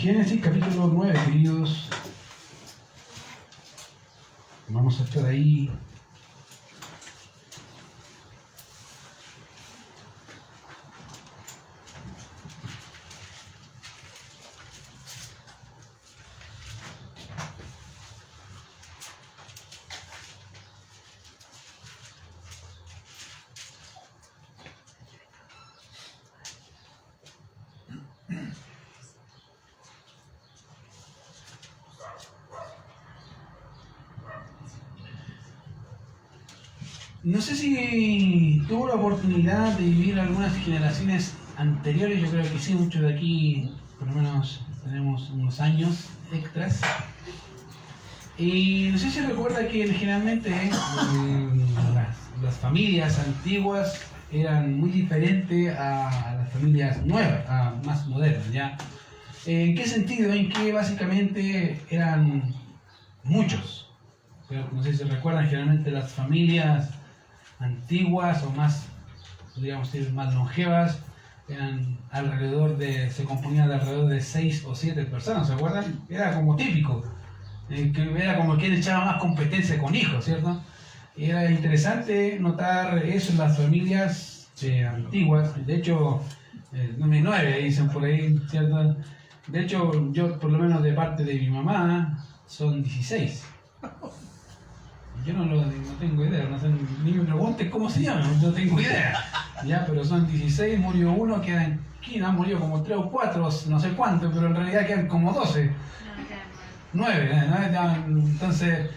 Génesis capítulo 9, queridos. Vamos a estar ahí. No sé si tuvo la oportunidad de vivir algunas generaciones anteriores, yo creo que sí, muchos de aquí por lo menos tenemos unos años extras. Y no sé si recuerda que generalmente las familias antiguas eran muy diferentes a las familias nuevas, más modernas, ¿ya? ¿En qué sentido? En que básicamente eran muchos. No sé si recuerdan, generalmente las familias antiguas o más, podríamos decir, más longevas, se componían de alrededor de 6 o 7 personas, ¿se acuerdan? Era como típico, que era como quien echaba más competencia con hijos, ¿cierto? Y era interesante notar eso en las familias antiguas. De hecho, 9 dicen por ahí, ¿cierto? De hecho, yo por lo menos de parte de mi mamá, son 16. Yo no tengo idea, no sé, ni me pregunten cómo se llama, no tengo idea. Ya, pero son 16, murió uno, quedan, ¿quién ha murido? Como 3 o 4, no sé cuánto, pero en realidad quedan como 12. 9, entonces,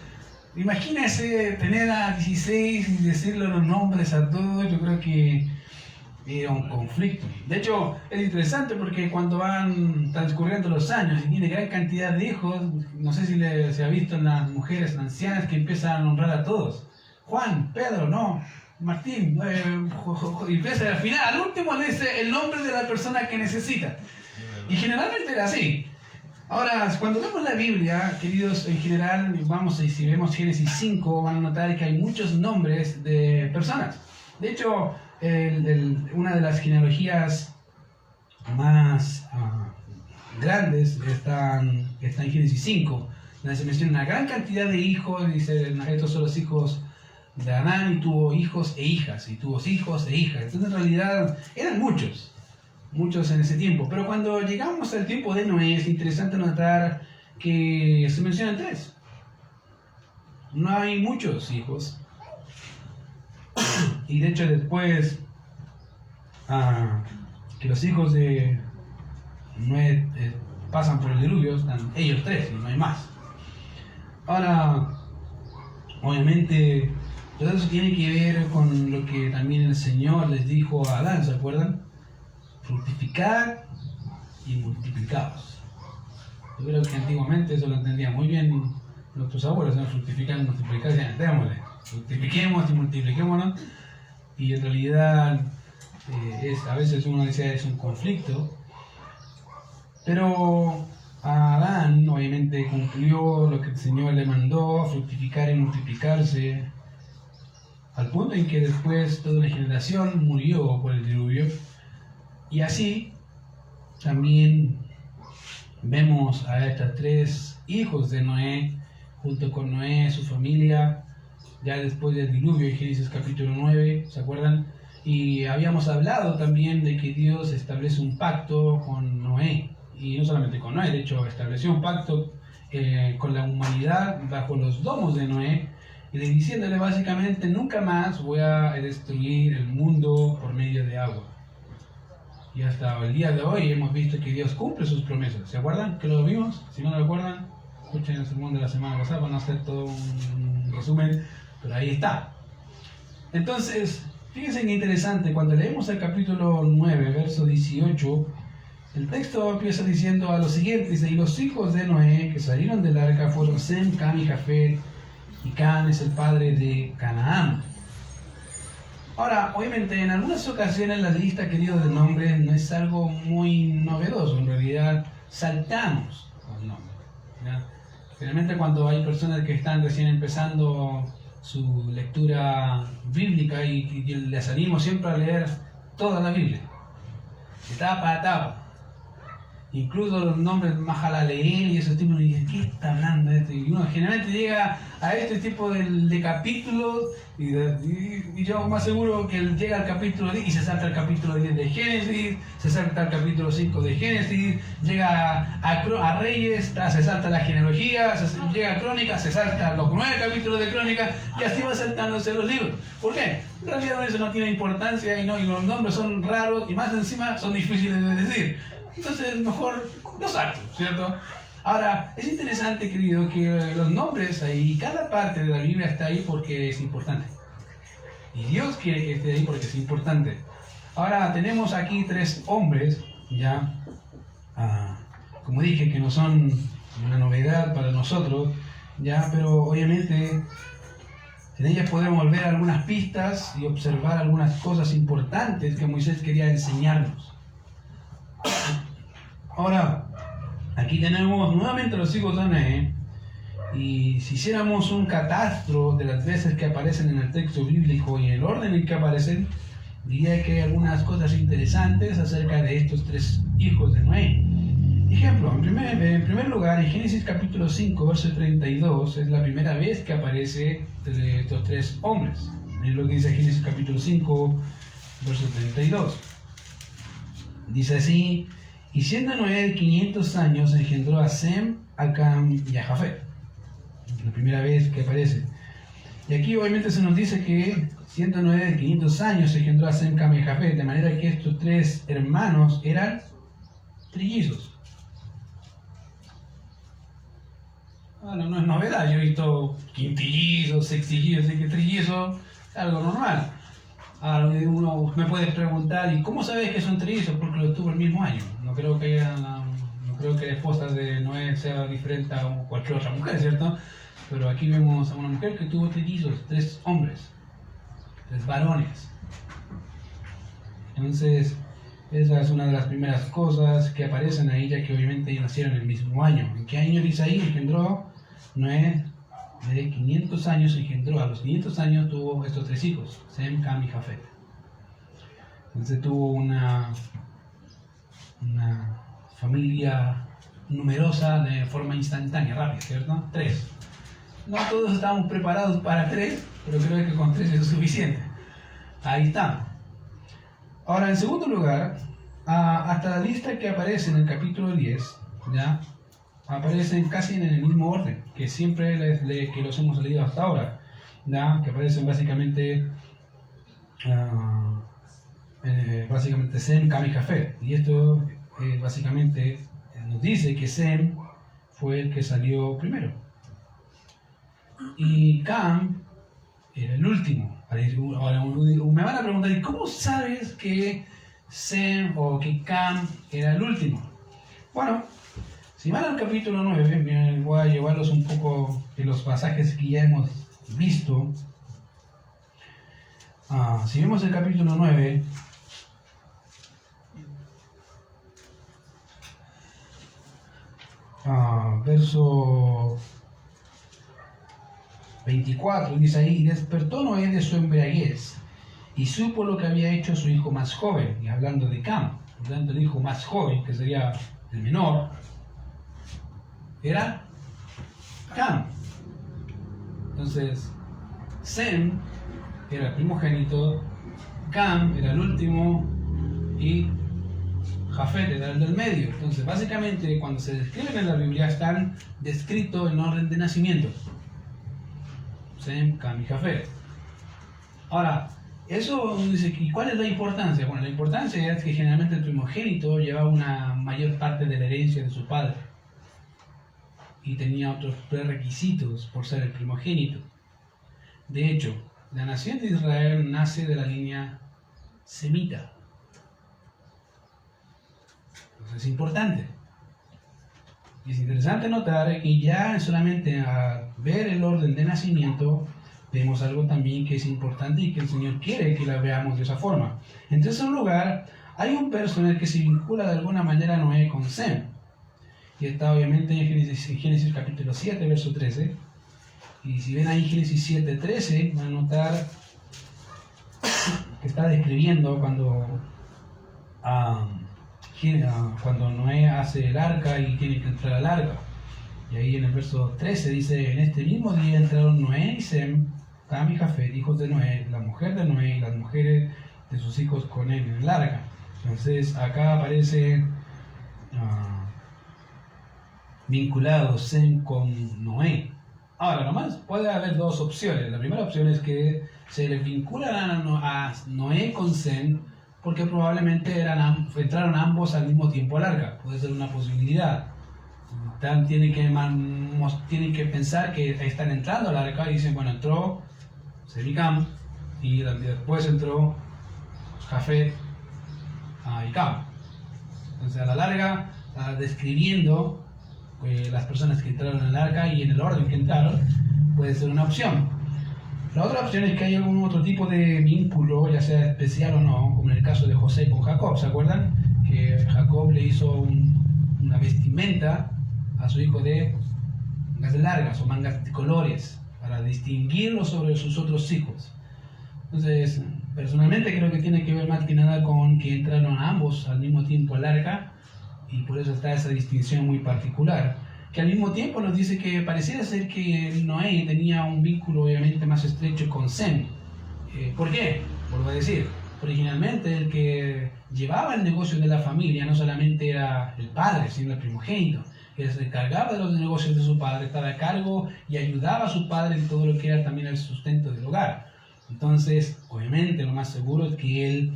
imagínense tener a 16 y decirle los nombres a todos, yo creo que era un conflicto. De hecho, es interesante porque cuando van transcurriendo los años y tiene gran cantidad de hijos, no sé si se ha visto en las mujeres ancianas que empiezan a nombrar a todos. Juan, Pedro, no, Martín, y empieza al final, al último le dice el nombre de la persona que necesita. Y generalmente era así. Ahora, cuando vemos la Biblia, queridos, en general, si vemos Génesis 5, van a notar que hay muchos nombres de personas. De hecho, una de las genealogías más grandes está en Génesis 5, donde se menciona una gran cantidad de hijos. Dice, estos son los hijos de Adán, y tuvo hijos e hijas, y tuvo hijos e hijas. Entonces, en realidad, eran muchos en ese tiempo. Pero cuando llegamos al tiempo de Noé, es interesante notar que se mencionan 3. No hay muchos hijos. Y de hecho después que los hijos de Noé pasan por el diluvio, están ellos 3 y no hay más. Ahora, obviamente, todo eso tiene que ver con lo que también el Señor les dijo a Adán, ¿se acuerdan? Fructificad y multiplicaos. Yo creo que antiguamente eso lo entendían muy bien nuestros abuelos, ¿no? Fructificar y multiplicar, ya, démosle, fructifiquemos y multipliquémonos. Y en realidad a veces uno dice es un conflicto, pero Adán obviamente cumplió lo que el Señor le mandó, fructificar y multiplicarse, al punto en que después toda una generación murió por el diluvio. Y así también vemos a estos 3 hijos de Noé, junto con Noé, su familia, ya después del diluvio en Génesis capítulo 9, ¿se acuerdan? Y habíamos hablado también de que Dios establece un pacto con Noé, y no solamente con Noé, de hecho estableció un pacto con la humanidad bajo los domos de Noé, y diciéndole básicamente, nunca más voy a destruir el mundo por medio de agua. Y hasta el día de hoy hemos visto que Dios cumple sus promesas. ¿Se acuerdan que lo vimos? Si no lo recuerdan, escuchen el sermón de la semana pasada para no hacer todo un resumen, pero ahí está. Entonces, fíjense qué interesante, cuando leemos el capítulo 9, verso 18, el texto empieza diciendo a lo siguiente, dice, y los hijos de Noé que salieron del arca fueron Sem, Cam y Jafet, y Cam es el padre de Canaán. Ahora, obviamente, en algunas ocasiones la lista, queridos, de nombres no es algo muy novedoso. En realidad, saltamos los nombres, ¿ya? Generalmente cuando hay personas que están recién empezando su lectura bíblica, y les animo siempre a leer toda la Biblia, etapa a etapa. incluso los nombres Mahalaleel y esos tipos, y dicen, ¿qué está hablando de esto? Y uno generalmente llega a este tipo de capítulos, y yo más seguro que él llega al capítulo 10 y se salta el capítulo 10 de Génesis, se salta el capítulo 5 de Génesis, llega a Reyes, se salta la genealogía, llega a Crónicas, se salta los 9 capítulos de Crónicas, y así va saltándose los libros. ¿Por qué? En realidad eso no tiene importancia, y los nombres son raros, y más encima son difíciles de decir. Entonces mejor no salto, ¿cierto? Ahora, es interesante, querido, que los nombres ahí, cada parte de la Biblia está ahí porque es importante. Y Dios quiere que esté ahí porque es importante. Ahora, tenemos aquí 3 hombres, ya, como dije, que no son una novedad para nosotros, ya, pero obviamente en ellas podemos ver algunas pistas y observar algunas cosas importantes que Moisés quería enseñarnos. Ahora, aquí tenemos nuevamente los hijos de Noé, y si hiciéramos un catastro de las veces que aparecen en el texto bíblico y en el orden en que aparecen, diría que hay algunas cosas interesantes acerca de estos 3 hijos de Noé. Ejemplo, en primer lugar, en Génesis capítulo 5, verso 32, es la primera vez que aparece estos 3 hombres. Es lo que dice Génesis capítulo 5, verso 32. Dice así: y siendo Noé de 500 años, engendró a Sem, a Cam y a Jafet. La primera vez que aparece. Y aquí obviamente se nos dice que siendo Noé de 500 años, engendró a Sem, Cam y a Jafet, de manera que estos 3 hermanos eran trillizos. Bueno, no es novedad, yo he visto quintillizos, sextillizos, así que trillizos es algo normal. Ahora uno me puede preguntar, ¿y cómo sabes que son trillizos? Porque lo tuvo el mismo año. No creo que la esposa de Noé sea diferente a cualquier otra mujer, ¿cierto? Pero aquí vemos a una mujer que tuvo trillizos, 3 hombres, 3 varones. Entonces, esa es una de las primeras cosas que aparecen ahí, ya que obviamente ellos nacieron el mismo año. ¿En qué año dice ahí? Engendró Noé de 500 años, engendró. A los 500 años tuvo estos 3 hijos, Sem, Cam y Jafet. Entonces tuvo una familia numerosa de forma instantánea, rápida, ¿cierto? 3. No todos estábamos preparados para 3, pero creo que con 3 es suficiente. Ahí está. Ahora, en segundo lugar, hasta la lista que aparece en el capítulo 10, ¿ya? Aparecen casi en el mismo orden que siempre que los hemos leído hasta ahora, ¿ya? Que aparecen básicamente Sem, Cam y Jafet. Y esto básicamente nos dice que Sem fue el que salió primero y Cam era el último. Ahora me van a preguntar, ¿y cómo sabes que Sem o que Cam era el último? Bueno, si van al capítulo 9, voy a llevarlos un poco de los pasajes que ya hemos visto. Si vemos el capítulo 9, verso 24, dice ahí: y despertó Noé de su embriaguez, y supo lo que había hecho su hijo más joven. Y hablando de Cam, hablando del hijo más joven, que sería el menor, era Cam. Entonces, Sem era el primogénito, Cam era el último, y Jafet era el del medio. Entonces, básicamente, cuando se describen en la Biblia, están descritos en orden de nacimiento: Sem, Cam y Jafet. Ahora, eso dice, ¿y cuál es la importancia? Bueno, la importancia es que generalmente el primogénito llevaba una mayor parte de la herencia de su padre y tenía otros prerequisitos por ser el primogénito. De hecho, la nación de Israel nace de la línea semita. Entonces es importante. Y es interesante notar que ya solamente al ver el orden de nacimiento, vemos algo también que es importante y que el Señor quiere que la veamos de esa forma. En tercer lugar, hay un verso en el que se vincula de alguna manera Noé con Sem. Y está obviamente en Génesis capítulo 7, verso 13. Y si ven ahí Génesis 7, 13, van a notar que está describiendo cuando cuando Noé hace el arca y tiene que entrar al arca. Y ahí en el verso 13 dice: en este mismo día entraron Noé y Sem, Cam y Jafet, hijos de Noé, la mujer de Noé y las mujeres de sus hijos con él en el arca. Entonces acá aparece vinculado Sem con Noé. Ahora, nomás puede haber dos opciones. La primera opción es que se les vinculan a Noé con Sem porque probablemente entraron ambos al mismo tiempo al arca. Puede ser una posibilidad. Tienen que pensar que están entrando al arca y dicen: bueno, entró Sem y Cam, y después entró Jafet y Cam. Entonces, a la larga, está describiendo las personas que entraron en el arca y en el orden que entraron. Puede ser una opción. La otra opción es que hay algún otro tipo de vínculo, ya sea especial o no, como en el caso de José con Jacob. ¿Se acuerdan? Que Jacob le hizo una vestimenta a su hijo de mangas largas o mangas de colores para distinguirlo sobre sus otros hijos. Entonces, personalmente creo que tiene que ver más que nada con que entraron ambos al mismo tiempo al arca, y por eso está esa distinción muy particular, que al mismo tiempo nos dice que pareciera ser que Noé tenía un vínculo obviamente más estrecho con Sem. ¿Por qué? Vuelvo a decir, originalmente el que llevaba el negocio de la familia no solamente era el padre, sino el primogénito. Él se encargaba de los negocios de su padre, estaba a cargo y ayudaba a su padre en todo lo que era también el sustento del hogar. Entonces, obviamente, lo más seguro es que él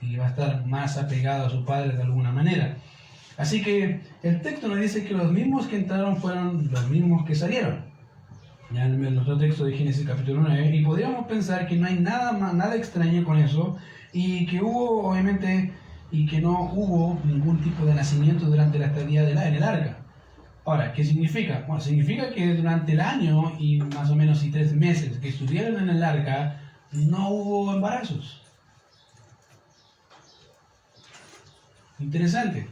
iba a estar más apegado a su padre de alguna manera. Así que el texto nos dice que los mismos que entraron fueron los mismos que salieron. Ya en el otro texto de Génesis capítulo 9, y podríamos pensar que no hay nada extraño con eso, y que hubo, obviamente, y que no hubo ningún tipo de nacimiento durante la estadía en el arca. Ahora, ¿qué significa? Bueno, significa que durante el año y más o menos 3 meses que estuvieron en el arca, no hubo embarazos. Interesante.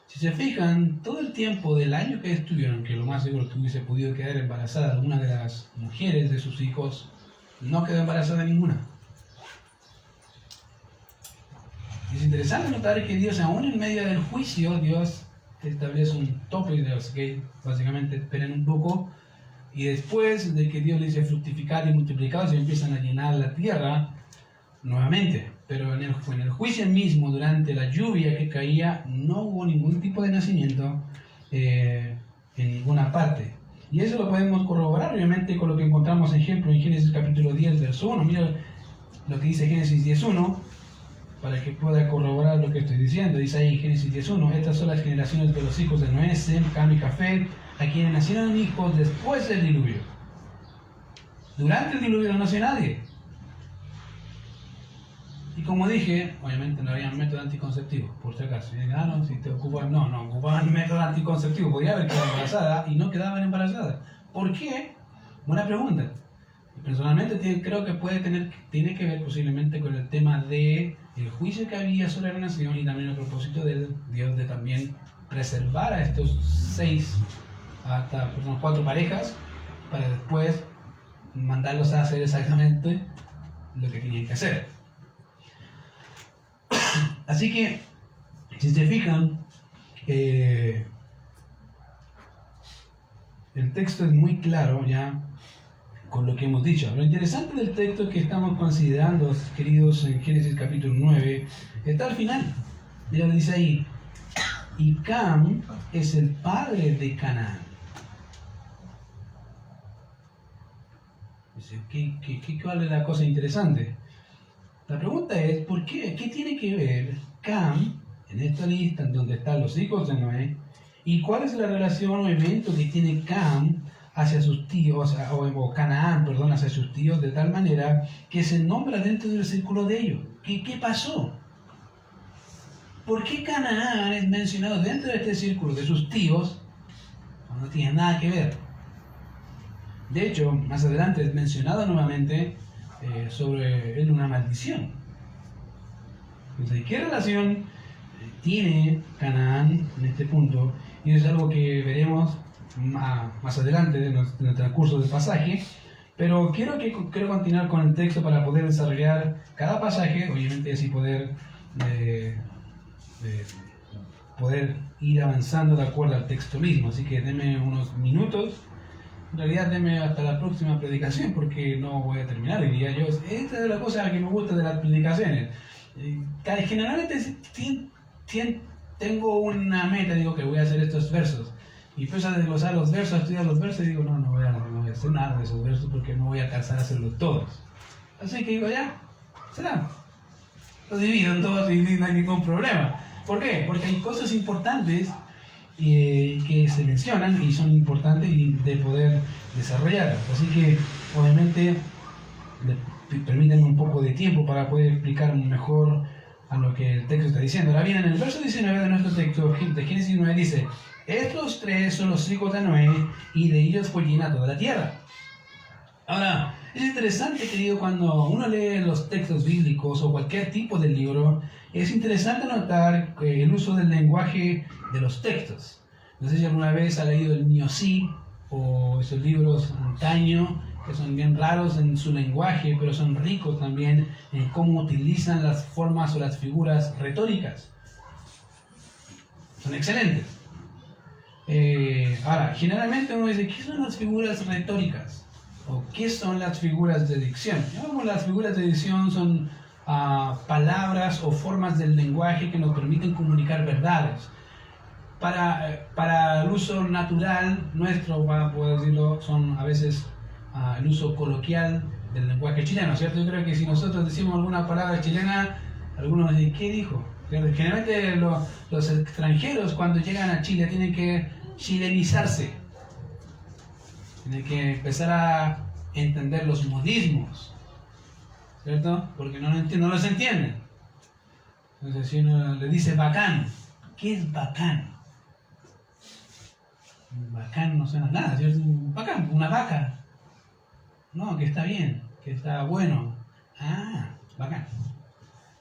Si se fijan, todo el tiempo del año que estuvieron, que lo más seguro que hubiese podido quedar embarazada alguna de las mujeres de sus hijos, no quedó embarazada ninguna. Es interesante notar que Dios, aún en medio del juicio, Dios establece un tope de los que básicamente esperen un poco, y después de que Dios les dice fructificar y multiplicar, se empiezan a llenar la tierra nuevamente. Pero en el juicio mismo, durante la lluvia que caía, no hubo ningún tipo de nacimiento en ninguna parte. Y eso lo podemos corroborar, obviamente, con lo que encontramos, ejemplo, en Génesis capítulo 10, verso 1. Mira lo que dice Génesis 10.1, para que pueda corroborar lo que estoy diciendo. Dice ahí en Génesis 10.1: estas son las generaciones de los hijos de Noé, Sem, Cam y Jafet, a quienes nacieron hijos después del diluvio. Durante el diluvio no nació nadie. Y como dije, obviamente no había método anticonceptivo, por si acaso. No, si te ocupan, no ocupaban método anticonceptivo. Podía haber quedado embarazada y no quedaban embarazadas. ¿Por qué? Buena pregunta. Personalmente creo que tiene que ver posiblemente con el tema de el juicio que había sobre la nación, y también el propósito de Dios de también preservar a estos 4 parejas, para después mandarlos a hacer exactamente lo que tenían que hacer. Así que, si se fijan, el texto es muy claro ya con lo que hemos dicho. Lo interesante del texto que estamos considerando, queridos, en Génesis capítulo 9, está al final. Mira, lo dice ahí: y Cam es el padre de Canaán. ¿Cuál es la cosa interesante? La pregunta es, ¿por qué? ¿Qué tiene que ver Cam en esta lista en donde están los hijos de Noé? ¿Y cuál es la relación o evento que tiene Cam hacia sus tíos, o Canaán, perdón, hacia sus tíos, de tal manera que se nombra dentro del círculo de ellos? ¿Qué pasó? ¿Por qué Canaán es mencionado dentro de este círculo de sus tíos cuando no tiene nada que ver? De hecho, más adelante es mencionado nuevamente sobre él una maldición. Entonces, ¿qué relación tiene Canaán en este punto? Y es algo que veremos más adelante en el transcurso del pasaje, pero quiero continuar con el texto para poder desarrollar cada pasaje, obviamente así poder poder ir avanzando de acuerdo al texto mismo. Así que denme unos minutos. En realidad denme hasta la próxima predicación porque no voy a terminar hoy día. Esta es la cosa que me gusta de las predicaciones. Generalmente tengo una meta, digo que voy a hacer estos versos. Y empiezo a desglosar los versos, a estudiar los versos y digo, no voy a hacer nada de esos versos porque no voy a alcanzar a hacerlos todos. Así que digo, ya, será. Los divido en todos y no hay ningún problema. ¿Por qué? Porque hay cosas importantes que se mencionan y son importantes de poder desarrollar. Así que, obviamente, permítanme un poco de tiempo para poder explicar mejor a lo que el texto está diciendo. Ahora bien, en el verso 19 de nuestro texto, de Génesis 9, dice: estos tres son los hijos de Noé, y de ellos fue llena toda la tierra. Ahora, es interesante, querido, cuando uno lee los textos bíblicos o cualquier tipo de libro, es interesante notar el uso del lenguaje de los textos. No sé si alguna vez ha leído el Miosí o esos libros antaño, que son bien raros en su lenguaje, pero son ricos también en cómo utilizan las formas o las figuras retóricas. Son excelentes. Ahora, generalmente uno dice, ¿qué son las figuras retóricas? ¿O qué son las figuras de dicción? Las figuras de dicción son palabras o formas del lenguaje que nos permiten comunicar verdades. Para el uso natural nuestro, para poder decirlo, son a veces el uso coloquial del lenguaje chileno, ¿cierto? Yo creo que si nosotros decimos alguna palabra chilena, algunos dicen, ¿qué dijo? Generalmente los extranjeros cuando llegan a Chile tienen que chilenizarse, tienen que empezar a entender los modismos, ¿cierto? Porque no los entienden. Entonces si uno le dice bacán, ¿qué es bacán? Bacán no suena nada, ¿cierto? Bacán, una vaca. No, que está bien, que está bueno. Bacán.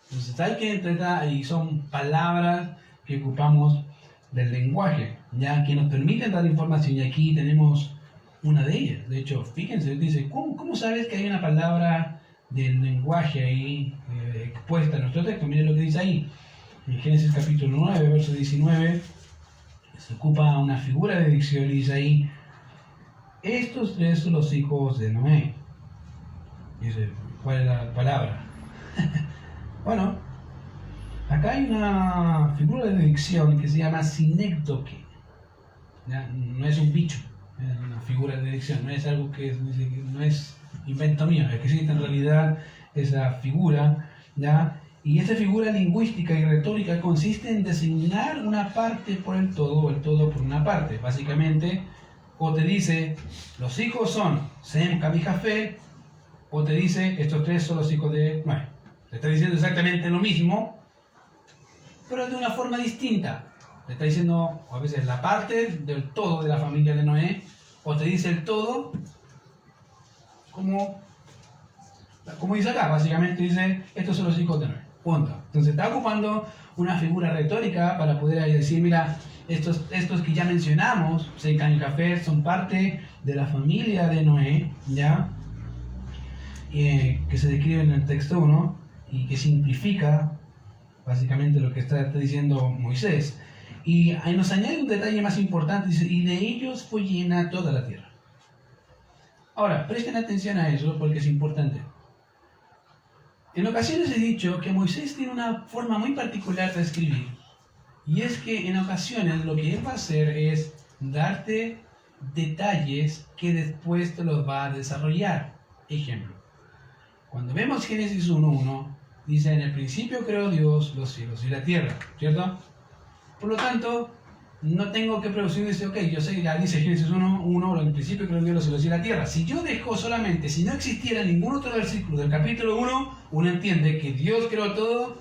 Entonces hay que entender, y son palabras que ocupamos del lenguaje, ya que nos permiten dar información, y aquí tenemos una de ellas. De hecho, fíjense, dice, ¿cómo sabes que hay una palabra del lenguaje ahí expuesta en nuestro texto? Miren lo que dice ahí, en Génesis capítulo 9, verso 19, se ocupa una figura de dicción y dice ahí, estos tres son los hijos de Noé. Dice, ¿cuál es la palabra? Bueno, acá hay una figura de dicción que se llama sinécdoque. No es un bicho, es una figura de dicción, no es algo no es invento mío, es que existe en realidad esa figura, ¿ya? Y esta figura lingüística y retórica consiste en designar una parte por el todo o el todo por una parte. Básicamente, o te dice, los hijos son Sem, Cam y Jafet, o te dice, estos tres son los hijos de Noé. Te está diciendo exactamente lo mismo, pero de una forma distinta. Te está diciendo a veces la parte del todo de la familia de Noé, o te dice el todo, como dice acá, básicamente dice, estos son los hijos de Noé. Punto. Entonces está ocupando una figura retórica para poder decir, mira, estos que ya mencionamos, Sem, Cam y Jafet, son parte de la familia de Noé, ¿ya? Que se describe en el texto 1 y que simplifica básicamente lo que está diciendo Moisés. Y ahí nos añade un detalle más importante, dice, y de ellos fue llena toda la tierra. Ahora, presten atención a eso porque es importante. En ocasiones he dicho que Moisés tiene una forma muy particular de escribir, y es que en ocasiones lo que él va a hacer es darte detalles que después te los va a desarrollar. Ejemplo, cuando vemos Génesis 1:1, dice, en el principio creó Dios los cielos y la tierra, ¿cierto? Por lo tanto, no tengo que producir, dice, ok, yo sé, ya dice Génesis 1:1, en el principio creó Dios los cielos y la tierra. Si yo dejo solamente, si no existiera ningún otro versículo del capítulo 1, uno entiende que Dios creó todo,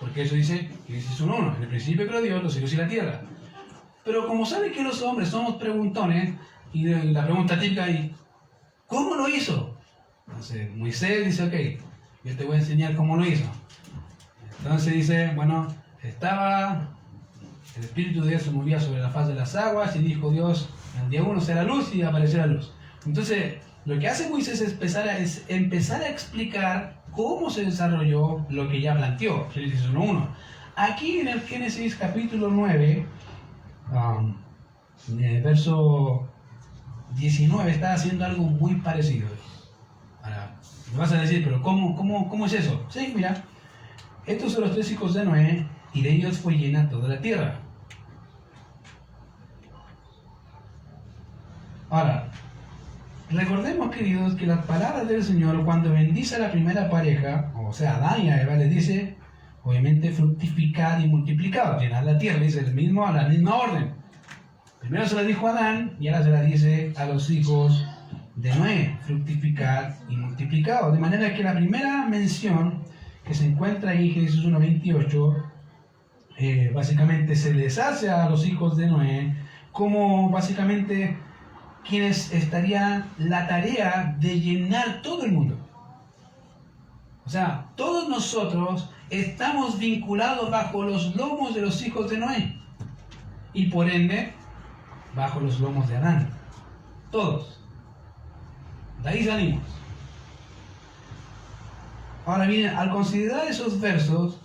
porque eso dice Génesis 1:1, en el principio creó Dios los cielos y la tierra. Pero como saben que los hombres somos preguntones, y la pregunta típica es, ¿cómo lo hizo? Entonces Moisés dice, ok, yo te voy a enseñar cómo lo hizo. Entonces dice, bueno, el Espíritu de Dios se movía sobre la faz de las aguas y dijo Dios, el día 1 será luz y apareció la luz. Entonces, lo que hace Moisés es empezar a explicar cómo se desarrolló lo que ya planteó, Génesis 1:1. aquí en el Génesis capítulo 9, verso 19, está haciendo algo muy parecido. Ahora, me vas a decir, pero ¿cómo es eso? Sí, mira, estos son los 3 hijos de Noé, y de ellos fue llena toda la tierra. Ahora, recordemos, queridos, que las palabras del Señor, cuando bendice a la primera pareja, o sea, Adán y a Eva, les dice, obviamente, fructificad y multiplicad, llenad la tierra, dice el mismo, a la misma orden. Primero se la dijo a Adán, y ahora se la dice a los hijos de Noé, fructificad y multiplicad. De manera que la primera mención que se encuentra ahí en Génesis 1:28, básicamente se les hace a los hijos de Noé como básicamente quienes estarían la tarea de llenar todo el mundo. O sea, todos nosotros estamos vinculados bajo los lomos de los hijos de Noé y por ende bajo los lomos de Adán. Todos. De ahí salimos. Ahora bien, al considerar esos versos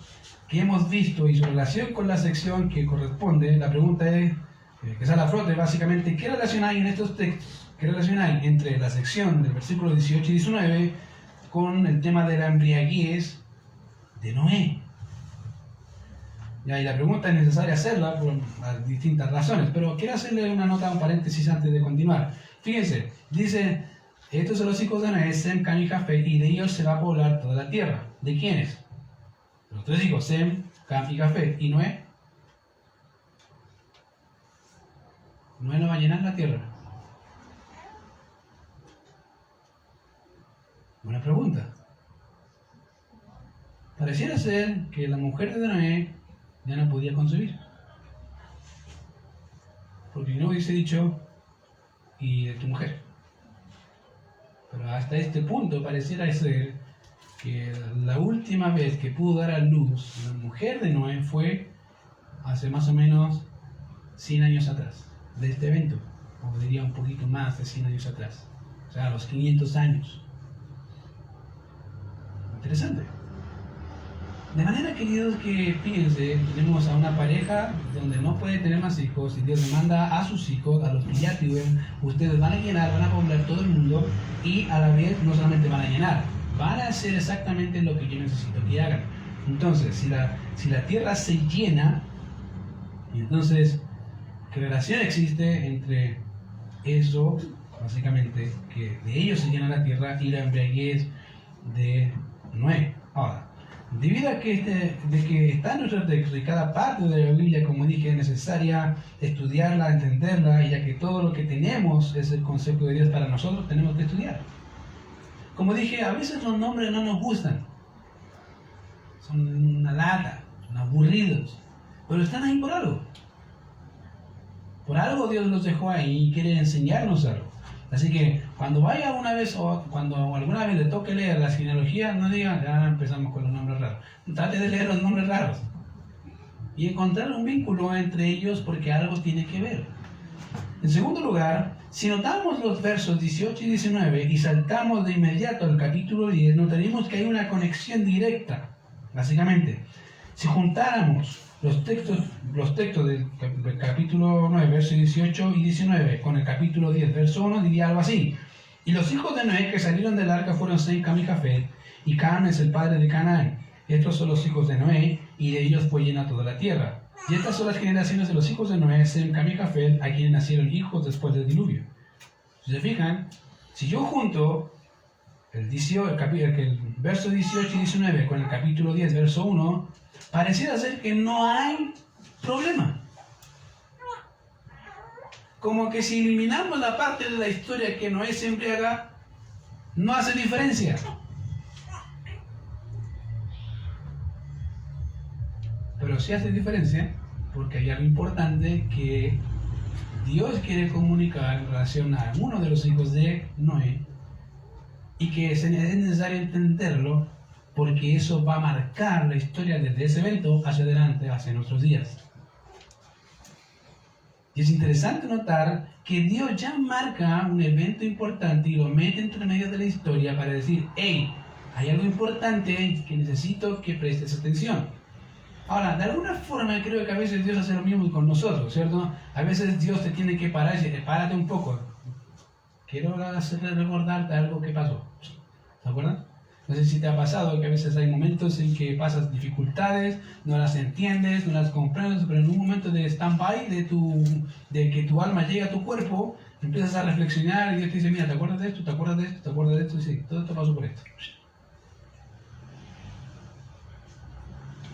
que hemos visto y su relación con la sección que corresponde, la pregunta es, que sale a flote básicamente, ¿qué relación hay en estos textos? ¿Qué relación hay entre la sección del versículo 18 y 19 con el tema de la embriaguez de Noé? Ya, y la pregunta es necesaria hacerla por distintas razones, pero quiero hacerle una nota, un paréntesis antes de continuar. Fíjense, dice, estos son los hijos de Noé, Sem, Cam y Jafet, y de ellos se va a poblar toda la tierra. ¿De quiénes? Los 3 hijos, Sem, Cam y Jafet. ¿Y Noé? Noé no va a llenar la tierra. Buena pregunta. Pareciera ser que la mujer de Noé ya no podía concebir. Porque no hubiese dicho, y de tu mujer. Pero hasta este punto pareciera ser que la última vez que pudo dar a luz la mujer de Noé fue hace más o menos 100 años atrás de este evento, o diría un poquito más de 100 años atrás, o sea, a los 500 años. Interesante. De manera, queridos, que fíjense, tenemos a una pareja donde no puede tener más hijos y Dios le manda a sus hijos, a los que ya tienen, ustedes van a llenar, van a poblar todo el mundo y a la vez no solamente van a llenar, van a hacer exactamente lo que yo necesito que hagan. Entonces, si la tierra se llena, entonces, ¿qué relación existe entre eso, básicamente, que de ellos se llena la tierra y la embriaguez de Noé? Ahora, debido a que está en nuestro texto y cada parte de la Biblia, como dije, es necesaria estudiarla, entenderla, y ya que todo lo que tenemos es el concepto de Dios para nosotros, tenemos que estudiar. Como dije, a veces los nombres no nos gustan, son una lata, son aburridos, pero están ahí por algo. Por algo Dios los dejó ahí y quiere enseñarnos algo. Así que cuando vaya alguna vez o cuando alguna vez le toque leer las genealogías, no digan, ya empezamos con los nombres raros. Trate de leer los nombres raros y encontrar un vínculo entre ellos porque algo tiene que ver. En segundo lugar, si notamos los versos 18 y 19 y saltamos de inmediato al capítulo 10, notaremos que hay una conexión directa. Básicamente, si juntáramos los textos del capítulo 9, versos 18 y 19 con el capítulo 10, verso 1, diría algo así. Y los hijos de Noé que salieron del arca fueron Sem, Cam y Jafet, y Cam es el padre de Canaán. Estos son los hijos de Noé, y de ellos fue llena toda la tierra. Y estas son las generaciones de los hijos de Noé, Sem, Cam y Jafet, a quienes nacieron hijos después del diluvio. Si se fijan, si yo junto el verso 18 y 19 con el capítulo 10, verso 1, pareciera ser que no hay problema. Como que si eliminamos la parte de la historia que Noé se embriaga, no hace diferencia. Pero sí hace diferencia porque hay algo importante que Dios quiere comunicar en relación a uno de los hijos de Noé y que es necesario entenderlo porque eso va a marcar la historia desde ese evento hacia adelante, hacia nuestros días. Y es interesante notar que Dios ya marca un evento importante y lo mete entre medio de la historia para decir, hey, hay algo importante que necesito que prestes atención. Ahora, de alguna forma creo que a veces Dios hace lo mismo con nosotros, ¿cierto? A veces Dios te tiene que parar y decir, párate un poco. Quiero recordarte algo que pasó. ¿Se acuerdan? No sé si te ha pasado que a veces hay momentos en que pasas dificultades, no las entiendes, no las comprendes, pero en un momento de stand-by, de que tu alma llega a tu cuerpo, empiezas a reflexionar y Dios te dice, mira, ¿te acuerdas de esto? ¿Te acuerdas de esto? ¿Te acuerdas de esto? Y sí, todo esto pasó por esto.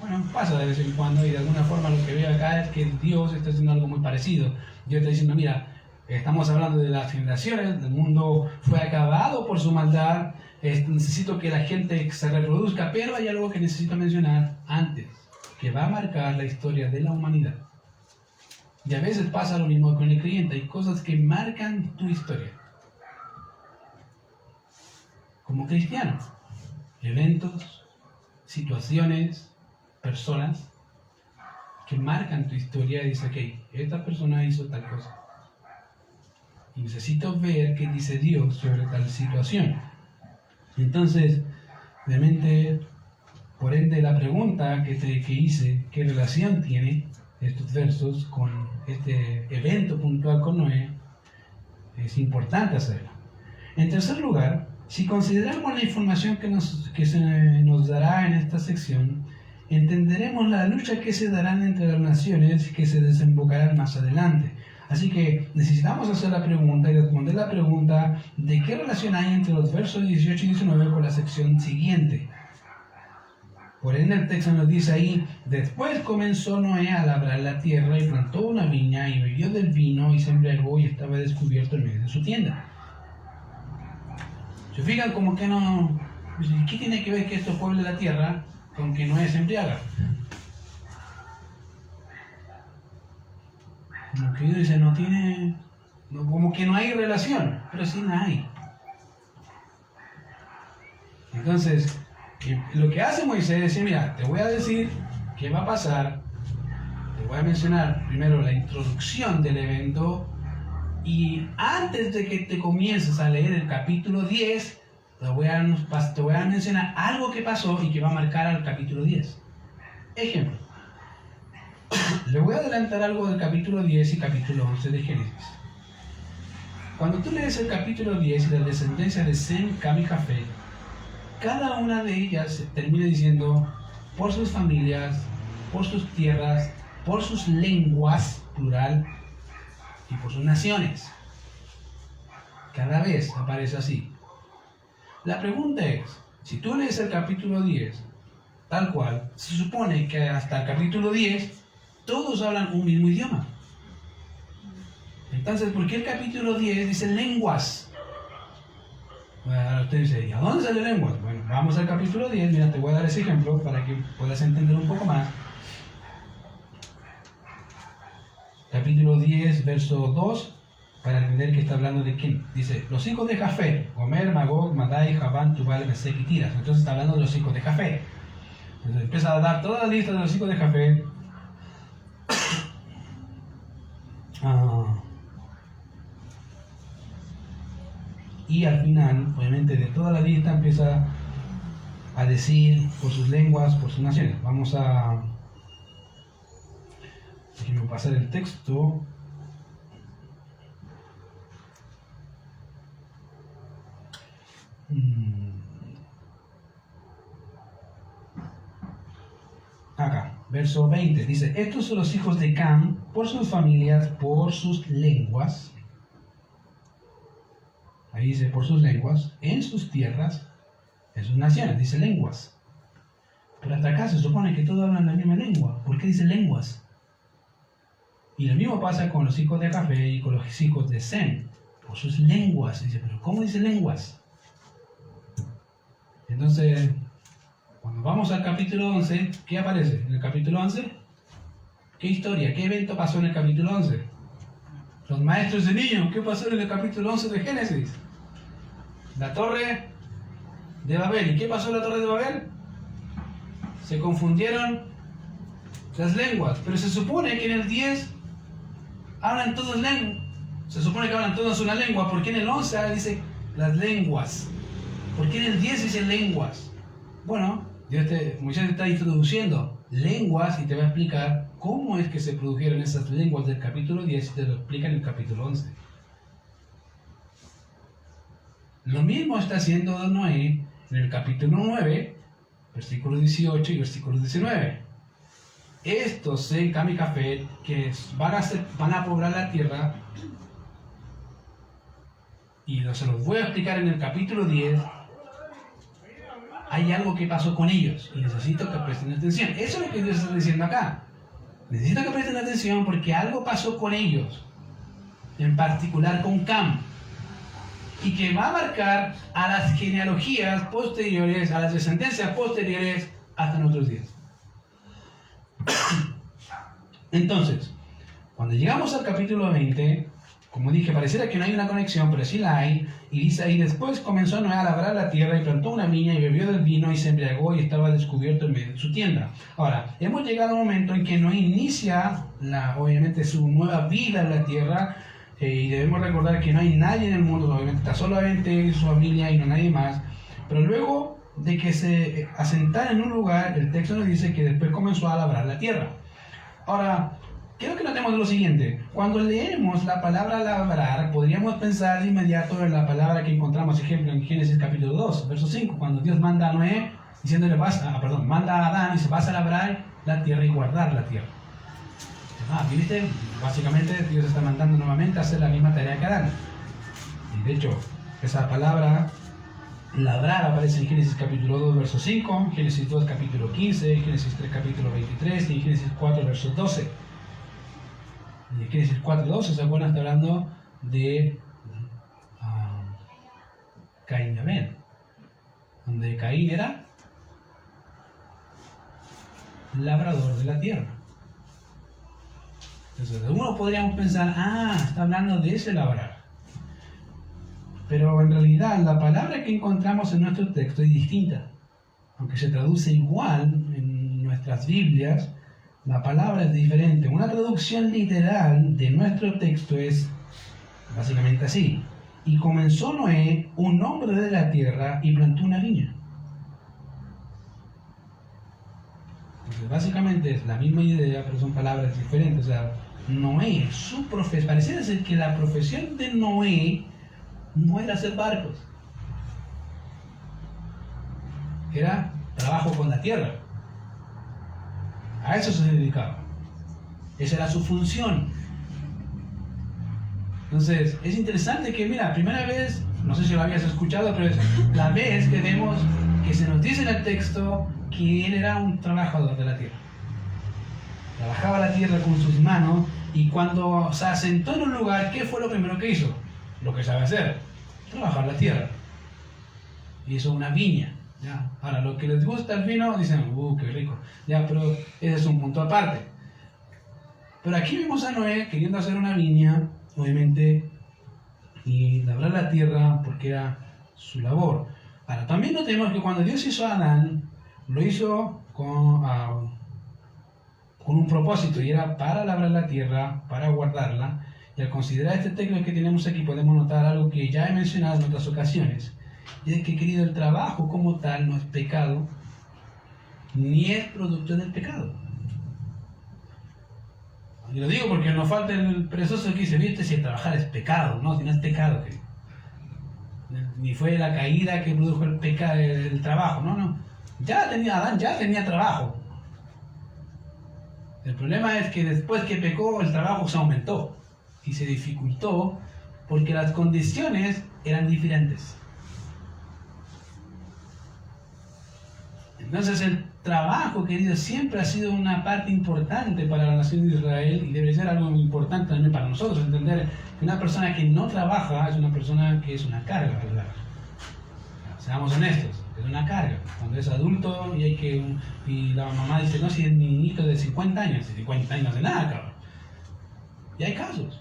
Bueno, pasa de vez en cuando y de alguna forma lo que veo acá es que Dios está haciendo algo muy parecido. Dios está diciendo, mira, estamos hablando de las generaciones, el mundo fue acabado por su maldad, necesito que la gente se reproduzca, pero hay algo que necesito mencionar antes, que va a marcar la historia de la humanidad. Y a veces pasa lo mismo con el creyente, hay cosas que marcan tu historia. Como cristiano, eventos, situaciones, personas que marcan tu historia y dice, ok, esta persona hizo tal cosa. Y necesito ver qué dice Dios sobre tal situación. Entonces, realmente, por ende, la pregunta que hice, ¿qué relación tiene estos versos con este evento puntual con Noé? Es importante hacerlo. En tercer lugar, si consideramos la información que se nos dará en esta sección, entenderemos la lucha que se darán entre las naciones que se desembocarán más adelante. Así que necesitamos hacer la pregunta y responder la pregunta de qué relación hay entre los versos 18 y 19 con la sección siguiente. Por ende, el texto nos dice ahí, después comenzó Noé a labrar la tierra y plantó una viña y bebió del vino y se embriagó y estaba descubierto en medio de su tienda. ¿Se fijan como que no? ¿Qué tiene que ver que esto pueble la tierra con que Noé se embriaga? Como que Dios dice, no tiene, como que no hay relación, pero sí la hay. Entonces, lo que hace Moisés es decir, mira, te voy a decir qué va a pasar, te voy a mencionar primero la introducción del evento, y antes de que te comiences a leer el capítulo 10, te voy a mencionar algo que pasó y que va a marcar al capítulo 10. Ejemplo. Le voy a adelantar algo del capítulo 10 y capítulo 11 de Génesis. Cuando tú lees el capítulo 10 y la descendencia de Sem, Cam y Jafet, cada una de ellas termina diciendo por sus familias, por sus tierras, por sus lenguas, plural, y por sus naciones. Cada vez aparece así. La pregunta es, si tú lees el capítulo 10, tal cual, se supone que hasta el capítulo 10 todos hablan un mismo idioma. Entonces, ¿por qué el capítulo 10 dice lenguas? Bueno, usted dice, ¿y a dónde sale lenguas? Bueno, vamos al capítulo 10, mira, te voy a dar ese ejemplo para que puedas entender un poco más. Capítulo 10, verso 2, para entender que está hablando de quién. Dice, los hijos de Jafet, Gomer, Magog, Madai, Javán, Tubal, Mesec y Tiras. Entonces está hablando de los hijos de Jafet. Entonces empieza a dar toda la lista de los hijos de Jafet. Y al final, obviamente, de toda la lista empieza a decir por sus lenguas, por sus naciones. Vamos a... Déjenme pasar el texto. Acá, verso 20, dice, estos son los hijos de Cam, por sus familias, por sus lenguas. Ahí dice, por sus lenguas, en sus tierras, en sus naciones, dice lenguas. Pero hasta acá se supone que todos hablan la misma lengua. ¿Por qué dice lenguas? Y lo mismo pasa con los hijos de Jafet y con los hijos de Sem, por sus lenguas. Dice, pero ¿cómo dice lenguas? Entonces, cuando vamos al capítulo 11, ¿qué aparece en el capítulo 11? ¿Qué historia, qué evento pasó en el capítulo 11? Los maestros de niños, ¿qué pasó en el capítulo 11 de Génesis? La torre de Babel. ¿Y qué pasó en la torre de Babel? Se confundieron las lenguas. Pero se supone que en el 10 hablan todos lenguas. Se supone que hablan todos una lengua. ¿Por qué en el 11 dice las lenguas? ¿Por qué en el 10 dice lenguas? Bueno, Moisés te está introduciendo lenguas y te va a explicar cómo es que se produjeron esas lenguas del capítulo 10 y te lo explica en el capítulo 11. Lo mismo está haciendo Noé en el capítulo 9, versículo 18 y versículo 19. Estos Sem, Cam y Jafet, que van a poblar la tierra, y se los voy a explicar en el capítulo 10, hay algo que pasó con ellos y necesito que presten atención. Eso es lo que Dios está diciendo acá. Necesito que presten atención porque algo pasó con ellos, en particular con Cam, y que va a marcar a las genealogías posteriores, a las descendencias posteriores hasta nuestros días. Entonces, cuando llegamos al capítulo 20, como dije, pareciera que no hay una conexión, pero sí la hay. Y dice ahí, después comenzó Noé a labrar la tierra y plantó una viña y bebió del vino y se embriagó y estaba descubierto en medio de su tienda. Ahora, hemos llegado a un momento en que Noé inicia, obviamente, su nueva vida en la tierra. Y debemos recordar que no hay nadie en el mundo, obviamente está solamente su familia y no nadie más. Pero luego de que se asentara en un lugar, el texto nos dice que después comenzó a labrar la tierra. Ahora, quiero que notemos lo siguiente. Cuando leemos la palabra labrar, podríamos pensar de inmediato en la palabra que encontramos, ejemplo, en Génesis capítulo 2, verso 5, cuando Dios manda a Noé, diciéndole, manda a Adán y se vas a labrar la tierra y guardar la tierra. ¿Viste? Básicamente Dios está mandando nuevamente a hacer la misma tarea que Adán. Y de hecho, esa palabra labrar aparece en Génesis capítulo 2, verso 5, Génesis 2, capítulo 15, Génesis 3, capítulo 23 y Génesis 4, verso 12. Y en Génesis 4, 12, ¿se acuerdan? Está hablando de Caín y Abel, donde Caín era labrador de la tierra. Entonces, algunos podríamos pensar, está hablando de ese labrar. Pero en realidad la palabra que encontramos en nuestro texto es distinta. Aunque se traduce igual en nuestras Biblias, la palabra es diferente. Una traducción literal de nuestro texto es básicamente así. Y comenzó Noé, un hombre de la tierra, y plantó una viña. Entonces, básicamente es la misma idea, pero son palabras diferentes. O sea, Noé, pareciera ser que la profesión de Noé no era hacer barcos. Era trabajo con la tierra. A eso se dedicaba. Esa era su función. Entonces, es interesante que, mira, primera vez, no sé si lo habías escuchado, pero es la vez que vemos que se nos dice en el texto que él era un trabajador de la tierra. Trabajaba la tierra con sus manos y cuando se asentó en un lugar, ¿qué fue lo primero que hizo? Lo que sabe hacer, trabajar la tierra. Hizo una viña. ¿Ya? Ahora, los que les gusta el vino dicen, qué rico. Ya, pero ese es un punto aparte. Pero aquí vemos a Noé queriendo hacer una viña, obviamente, y labrar la tierra porque era su labor. Ahora, también notemos que cuando Dios hizo a Adán, lo hizo con un propósito, y era para labrar la tierra, para guardarla. Y al considerar este texto que tenemos aquí, podemos notar algo que ya he mencionado en otras ocasiones. Y es que, querido, el trabajo como tal no es pecado, ni es producto del pecado. Y lo digo porque nos falta el perezoso que dice, viste, si el trabajar es pecado, no, si no es pecado. Ni fue la caída que produjo el pecado, el trabajo, no. Adán ya tenía trabajo. El problema es que después que pecó, el trabajo se aumentó y se dificultó porque las condiciones eran diferentes. Entonces el trabajo, querido, siempre ha sido una parte importante para la nación de Israel y debe ser algo muy importante también para nosotros, entender que una persona que no trabaja es una persona que es una carga, ¿verdad? Seamos honestos, es una carga. Cuando es adulto y la mamá dice, no, si es mi hijo de 50 años, 50 años de nada, cabrón. Y hay casos.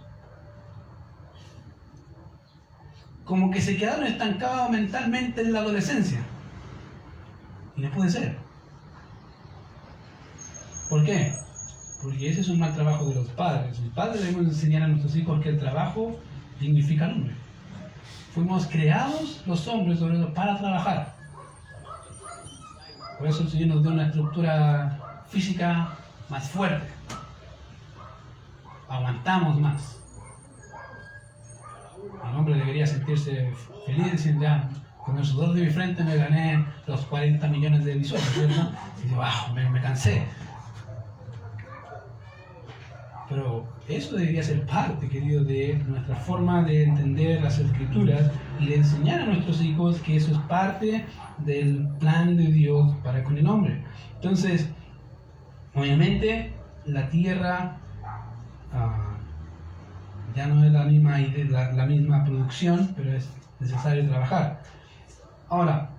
Como que se quedaron estancados mentalmente en la adolescencia. Y no puede ser. ¿Por qué? Porque ese es un mal trabajo de los padres. Los padres debemos enseñar a nuestros hijos que el trabajo dignifica al hombre. Fuimos creados los hombres para trabajar. Por eso el Señor nos dio una estructura física más fuerte. Aguantamos más. El hombre debería sentirse feliz diciendo, ya, con el sudor de mi frente me gané los 40 millones de visuales, ¿cierto? Y digo, me cansé. Pero eso debería ser parte, querido, de nuestra forma de entender las Escrituras y de enseñar a nuestros hijos que eso es parte del plan de Dios para con el hombre. Entonces, obviamente, la tierra ya no es la misma producción, pero es necesario trabajar. Ahora,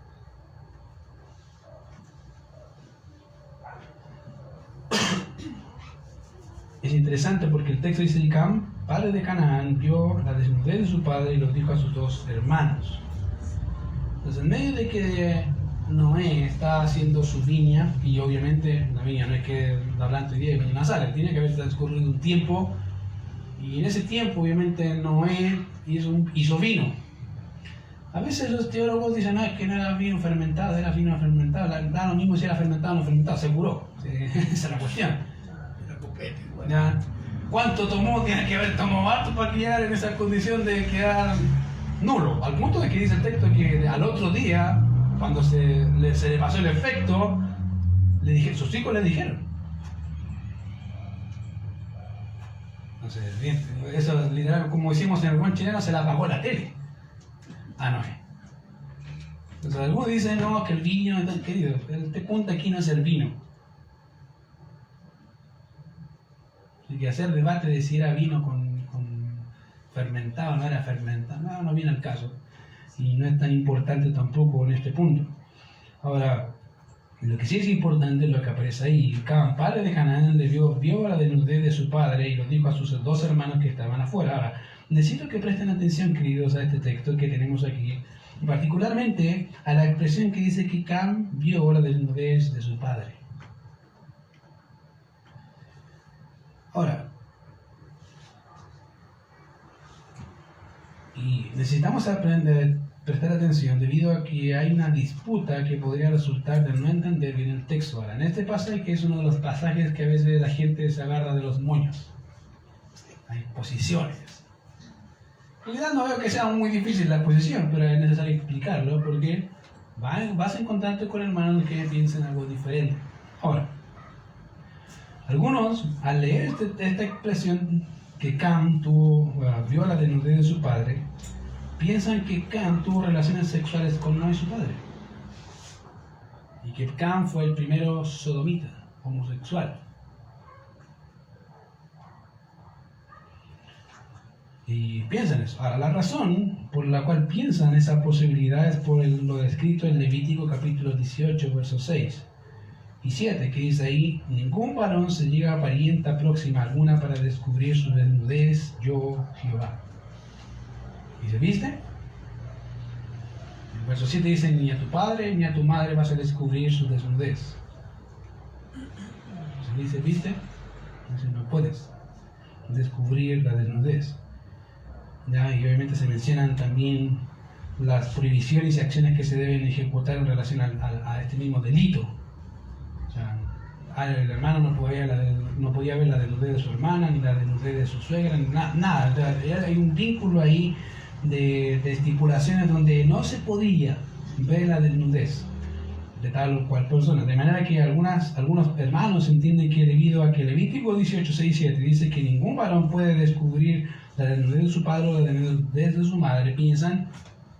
es interesante porque el texto dice: y Cam, padre de Canaán, vio la desnudez de su padre y lo dijo a sus dos hermanos. Entonces, en medio de que Noé está haciendo su viña, y obviamente la viña no es que la planta hoy día y mañana sale, tiene que haber transcurrido un tiempo, y en ese tiempo obviamente Noé hizo vino. A veces los teólogos dicen, no, es que no era vino fermentado, era vino fermentado, da lo mismo si era fermentado o no fermentado, se curó. Esa es la cuestión. ¿Ya? ¿Cuánto tomó? Tiene que haber tomado harto para quedar en esa condición de quedar nulo, al punto de que dice el texto que al otro día, cuando se le pasó el efecto, sus hijos le dijeron. Entonces, bien, eso literal, como decimos en el buen chileno, se le apagó la tele a Noé. Entonces algunos dicen, no, que el vino, querido, este punto aquí no es el vino. Hay que hacer debate de si era vino con fermentado o no era fermentado, no viene al caso. Y no es tan importante tampoco en este punto. Ahora, lo que sí es importante es lo que aparece ahí. Cam, padre de Canaán, vio la desnudez de su padre y lo dijo a sus dos hermanos que estaban afuera. Ahora, necesito que presten atención, queridos, a este texto que tenemos aquí, particularmente a la expresión que dice que Cam vio la desnudez de su padre. Ahora, y necesitamos prestar atención debido a que hay una disputa que podría resultar de no entender bien el texto. Ahora, en este pasaje, que es uno de los pasajes que a veces la gente se agarra de los moños, hay posiciones. En realidad no veo que sea muy difícil la posición, pero es necesario explicarlo porque vas a encontrarte con hermanos que piensan algo diferente. Ahora, algunos, al leer esta expresión que Cam vio la desnudez de su padre, piensan que Cam tuvo relaciones sexuales con Noé, su padre, y que Cam fue el primero sodomita, homosexual. Y piensan eso. Ahora, la razón por la cual piensan esa posibilidad es por lo descrito en Levítico capítulo 18, versos 6 y 7, que dice ahí: ningún varón se llega a parienta próxima alguna para descubrir su desnudez, yo Jehová. ¿Y se viste? En el verso 7 dice: ni a tu padre ni a tu madre vas a descubrir su desnudez. Se dice, ¿viste? Entonces no puedes descubrir la desnudez. ¿Ya? Y obviamente se mencionan también las prohibiciones y acciones que se deben ejecutar en relación a este mismo delito. O sea, el hermano no podía ver la desnudez de su hermana, ni la desnudez de su suegra, ni nada. O sea, hay un vínculo ahí de estipulaciones donde no se podía ver la desnudez de tal o cual persona. De manera que algunos hermanos entienden que debido a que Levítico 18, 6 y 7 dice que ningún varón puede descubrir la desnudez de su padre o la desnudez de su madre, piensan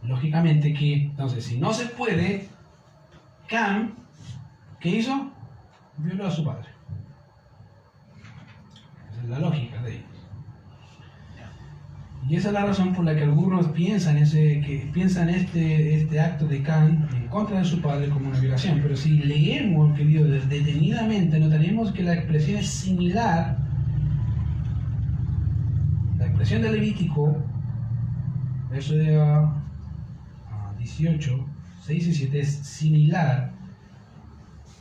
lógicamente que, entonces, si no se puede, Cam, ¿qué hizo? Violó a su padre. Esa es la lógica de ellos. Y esa es la razón por la que algunos piensan este acto de Cam en contra de su padre como una violación. Pero si leemos, querido, detenidamente, notaremos que la expresión es similar. La expresión de Levítico, verso de 18, 6 y 7, es similar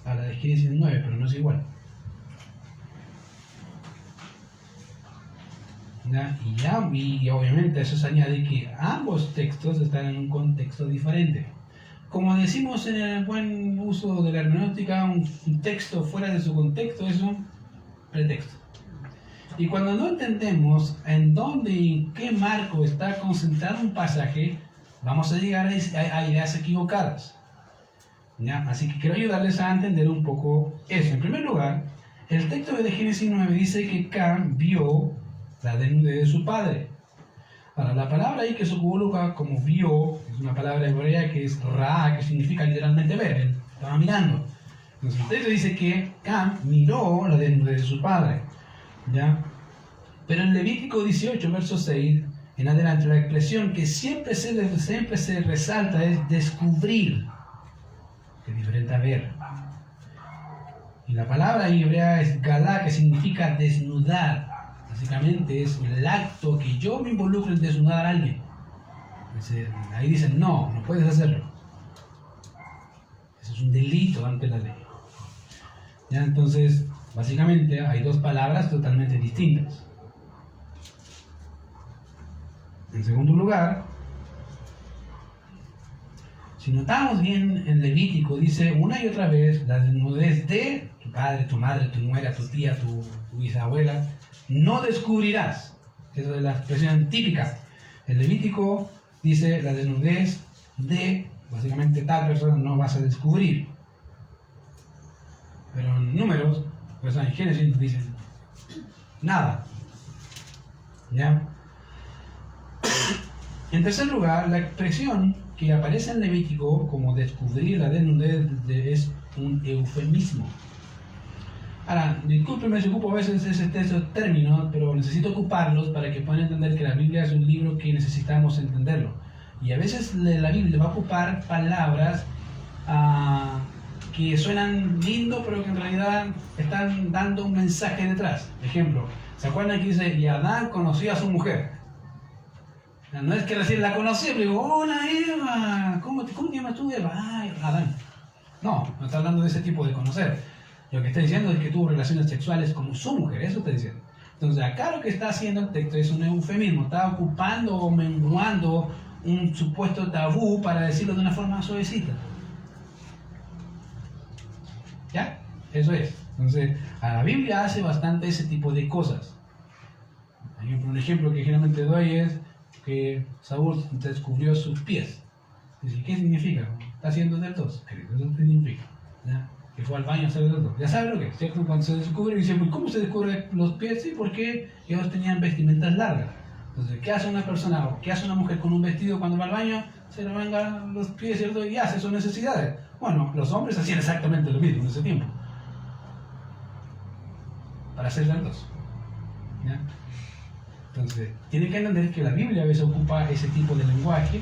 a la de Génesis 9, pero no es igual. Y obviamente eso se añade que ambos textos están en un contexto diferente. como decimos en el buen uso de la hermenéutica, un texto fuera de su contexto es un pretexto. Y cuando no entendemos en dónde y en qué marco está concentrado un pasaje, vamos a llegar a ideas equivocadas. ¿Ya? Así que quiero ayudarles a entender un poco eso. En primer lugar, el texto de Génesis 9 dice que Cam vio la desnudez de su padre. Ahora, la palabra ahí que se coloca como vio es una palabra hebrea que es ra, que significa literalmente ver. Él estaba mirando. Entonces, el texto dice que Cam miró la desnudez de su padre. ¿Ya? Pero en Levítico 18, verso 6, en adelante, la expresión que siempre se resalta es descubrir, que es diferente a ver. Y la palabra hebrea es galá, que significa desnudar. Básicamente es el acto que yo me involucro en desnudar a alguien. Ahí dicen, no puedes hacerlo. Eso es un delito ante la ley. ¿Ya? Entonces, básicamente hay dos palabras totalmente distintas. En segundo lugar, si notamos bien en Levítico, dice una y otra vez la desnudez de tu padre, tu madre, tu nuera, tu tía, tu bisabuela, no descubrirás. Esa es la expresión típica. En Levítico dice la desnudez de, básicamente, tal persona no vas a descubrir. Pero en Números, pues en Génesis dicen nada. ¿Ya? En tercer lugar, la expresión que aparece en Levítico como descubrir la desnudez es un eufemismo. Ahora, discúlpenme si ocupo a veces esos términos, pero necesito ocuparlos para que puedan entender que la Biblia es un libro que necesitamos entenderlo. Y a veces la Biblia va a ocupar palabras que suenan lindo, pero que en realidad están dando un mensaje detrás. Ejemplo, ¿se acuerdan que dice, y Adán conoció a su mujer? No es que recién la conocí, pero digo, hola Eva, ¿cómo te llamas tú, Eva? Ay, Adán. No está hablando de ese tipo de conocer. Lo que está diciendo es que tuvo relaciones sexuales con su mujer, eso está diciendo. Entonces acá lo que está haciendo el texto es un eufemismo, está ocupando o menguando un supuesto tabú para decirlo de una forma suavecita. ¿Ya? Eso es. Entonces, la Biblia hace bastante ese tipo de cosas. Un ejemplo que generalmente doy es que Saúl descubrió sus pies. Dice, ¿qué significa? Está haciendo deltos. Eso significa. ¿Ya? Que fue al baño a hacer deltos. Ya sabe lo que es. ¿Cierto? Cuando se descubre, dice, ¿cómo se descubre los pies? Sí, porque ellos tenían vestimentas largas. Entonces, ¿qué hace una persona o qué hace una mujer con un vestido cuando va al baño? Se le vengan los pies, ¿cierto? Y hace sus necesidades. Bueno, los hombres hacían exactamente lo mismo en ese tiempo. Para hacer deltos. ¿Ya? Entonces, tienen que entender que la Biblia a veces ocupa ese tipo de lenguaje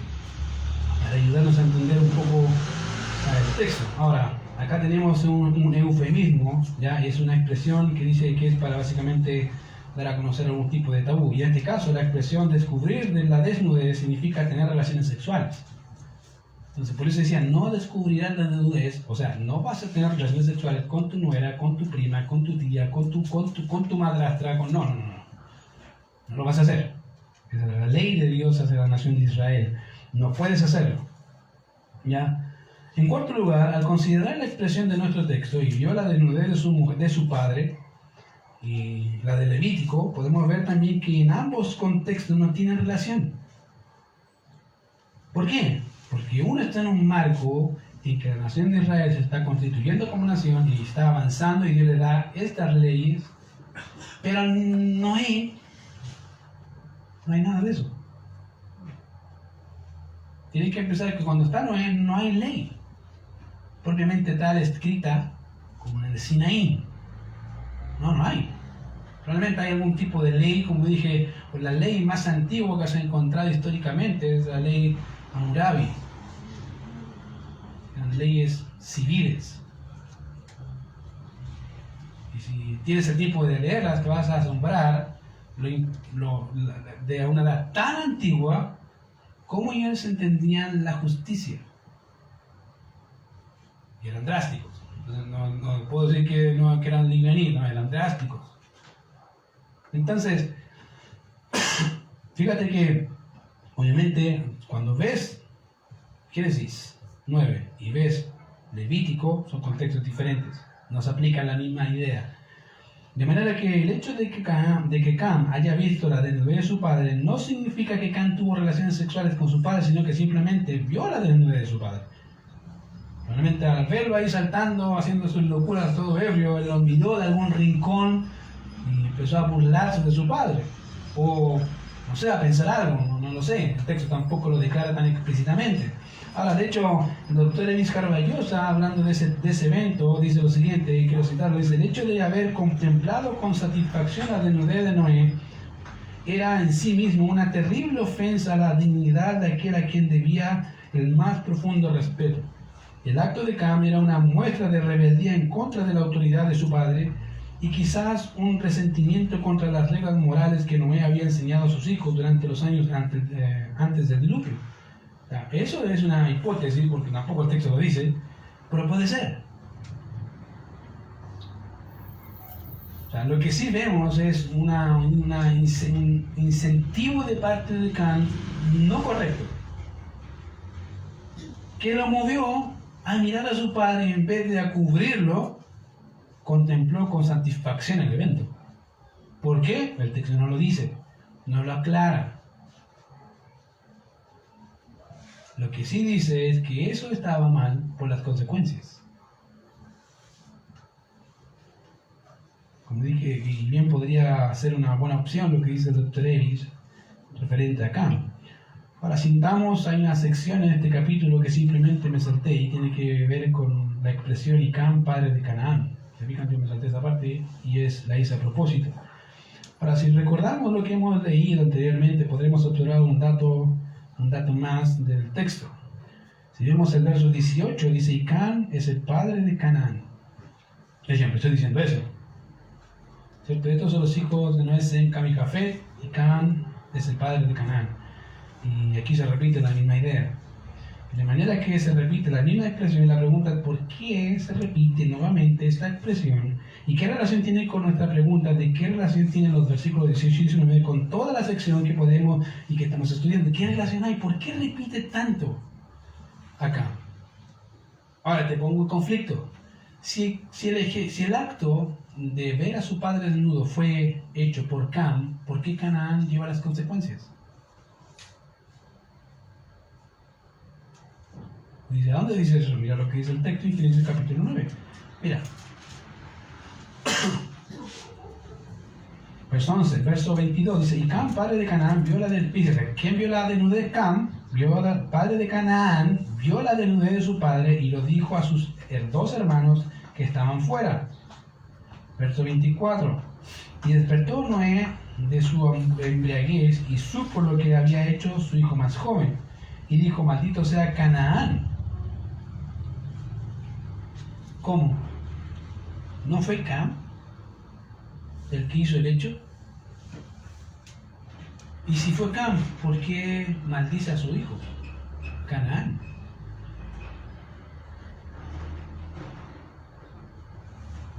para ayudarnos a entender un poco el texto. Ahora, acá tenemos un eufemismo, ¿ya? Es una expresión que dice que es para básicamente dar a conocer algún tipo de tabú. Y en este caso, la expresión descubrir de la desnudez significa tener relaciones sexuales. Entonces, por eso decía, no descubrirás la desnudez, o sea, no vas a tener relaciones sexuales con tu nuera, con tu prima, con tu tía, con tu madrastra, no lo vas a hacer. Esa es la ley de Dios hacia la nación de Israel. No puedes hacerlo. ¿Ya? En cuarto lugar, al considerar la expresión de nuestro texto y vio la desnudez de su padre y la de Levítico, podemos ver también que en ambos contextos no tienen relación. ¿Por qué? Porque uno está en un marco en que la nación de Israel se está constituyendo como nación y está avanzando y Dios le da estas leyes, pero no hay nada de eso. Tienen que empezar que cuando está Noé no hay ley propiamente tal escrita como en el Sinaí. No hay. Probablemente hay algún tipo de ley, como dije, pues la ley más antigua que se ha encontrado históricamente es la ley Hammurabi. Eran leyes civiles. Y si tienes el tiempo de leerlas, te vas a asombrar de una edad tan antigua, cómo ellos entendían la justicia. Y eran drásticos. No puedo decir que eran livianitos, no, eran drásticos. Entonces, fíjate que, obviamente, cuando ves Génesis 9 y ves Levítico, son contextos diferentes, no se aplica la misma idea. De manera que el hecho de que Cam haya visto la desnudez de su padre no significa que Cam tuvo relaciones sexuales con su padre, sino que simplemente vio la desnudez de su padre. Realmente al verlo ahí saltando, haciendo sus locuras todo ebrio, él lo miró de algún rincón y empezó a burlarse de su padre. O, no sé, a pensar algo, no lo sé. El texto tampoco lo declara tan explícitamente. Ahora, de hecho, el doctor Evis Carballosa, hablando de ese evento, dice lo siguiente, y quiero citarlo, dice: el hecho de haber contemplado con satisfacción la desnudez de Noé era en sí mismo una terrible ofensa a la dignidad de aquel a quien debía el más profundo respeto. El acto de Cam era una muestra de rebeldía en contra de la autoridad de su padre y quizás un resentimiento contra las reglas morales que Noé había enseñado a sus hijos durante los años antes del diluvio. Eso es una hipótesis, porque tampoco el texto lo dice, pero puede ser. Lo que sí vemos es un incentivo de parte de Cam no correcto, que lo movió a mirar a su padre y en vez de a cubrirlo, contempló con satisfacción el evento. ¿Por qué? El texto no lo dice, no lo aclara. Lo que sí dice es que eso estaba mal por las consecuencias. Como dije, y bien podría ser una buena opción lo que dice el doctor Evis referente a Cam. Ahora, sintamos, hay una sección en este capítulo que simplemente me salté y tiene que ver con la expresión y Cam, padre de Canaán. Se fijan que me salté esa parte y la hice a propósito. Ahora, si recordamos lo que hemos leído anteriormente, podremos observar un dato más del texto. Si vemos el verso 18, dice: y Cam es el padre de Canaán. Yo siempre estoy diciendo eso, ¿cierto? Estos son los hijos de Noé, Sem, Cam y Jafet, y Cam es el padre de Canaán. Y aquí se repite la misma idea. De manera que se repite la misma expresión, y la pregunta es: ¿por qué se repite nuevamente esta expresión? ¿Y qué relación tiene con nuestra pregunta de qué relación tienen los versículos 18 y 19 con toda la sección que podemos y que estamos estudiando? ¿Qué relación hay? ¿Por qué repite tanto acá? Ahora te pongo en conflicto. Si el acto de ver a su padre desnudo fue hecho por Cam, ¿por qué Canaán lleva las consecuencias? Dice: ¿a dónde dice eso? Mira lo que dice el texto en Génesis capítulo 9. Mira. Verso 11, verso 22 dice: y Cam, padre de Canaán, vio la desnudez. ¿Quién vio la desnudez? Cam, padre de Canaán, vio la desnudez de su padre y lo dijo a sus dos hermanos que estaban fuera. Verso 24. Y despertó Noé de su embriaguez y supo lo que había hecho su hijo más joven. Y dijo: maldito sea Canaán. ¿Cómo? ¿No fue Cam el que hizo el hecho? Y si fue Cam, ¿por qué maldice a su hijo? Canaán.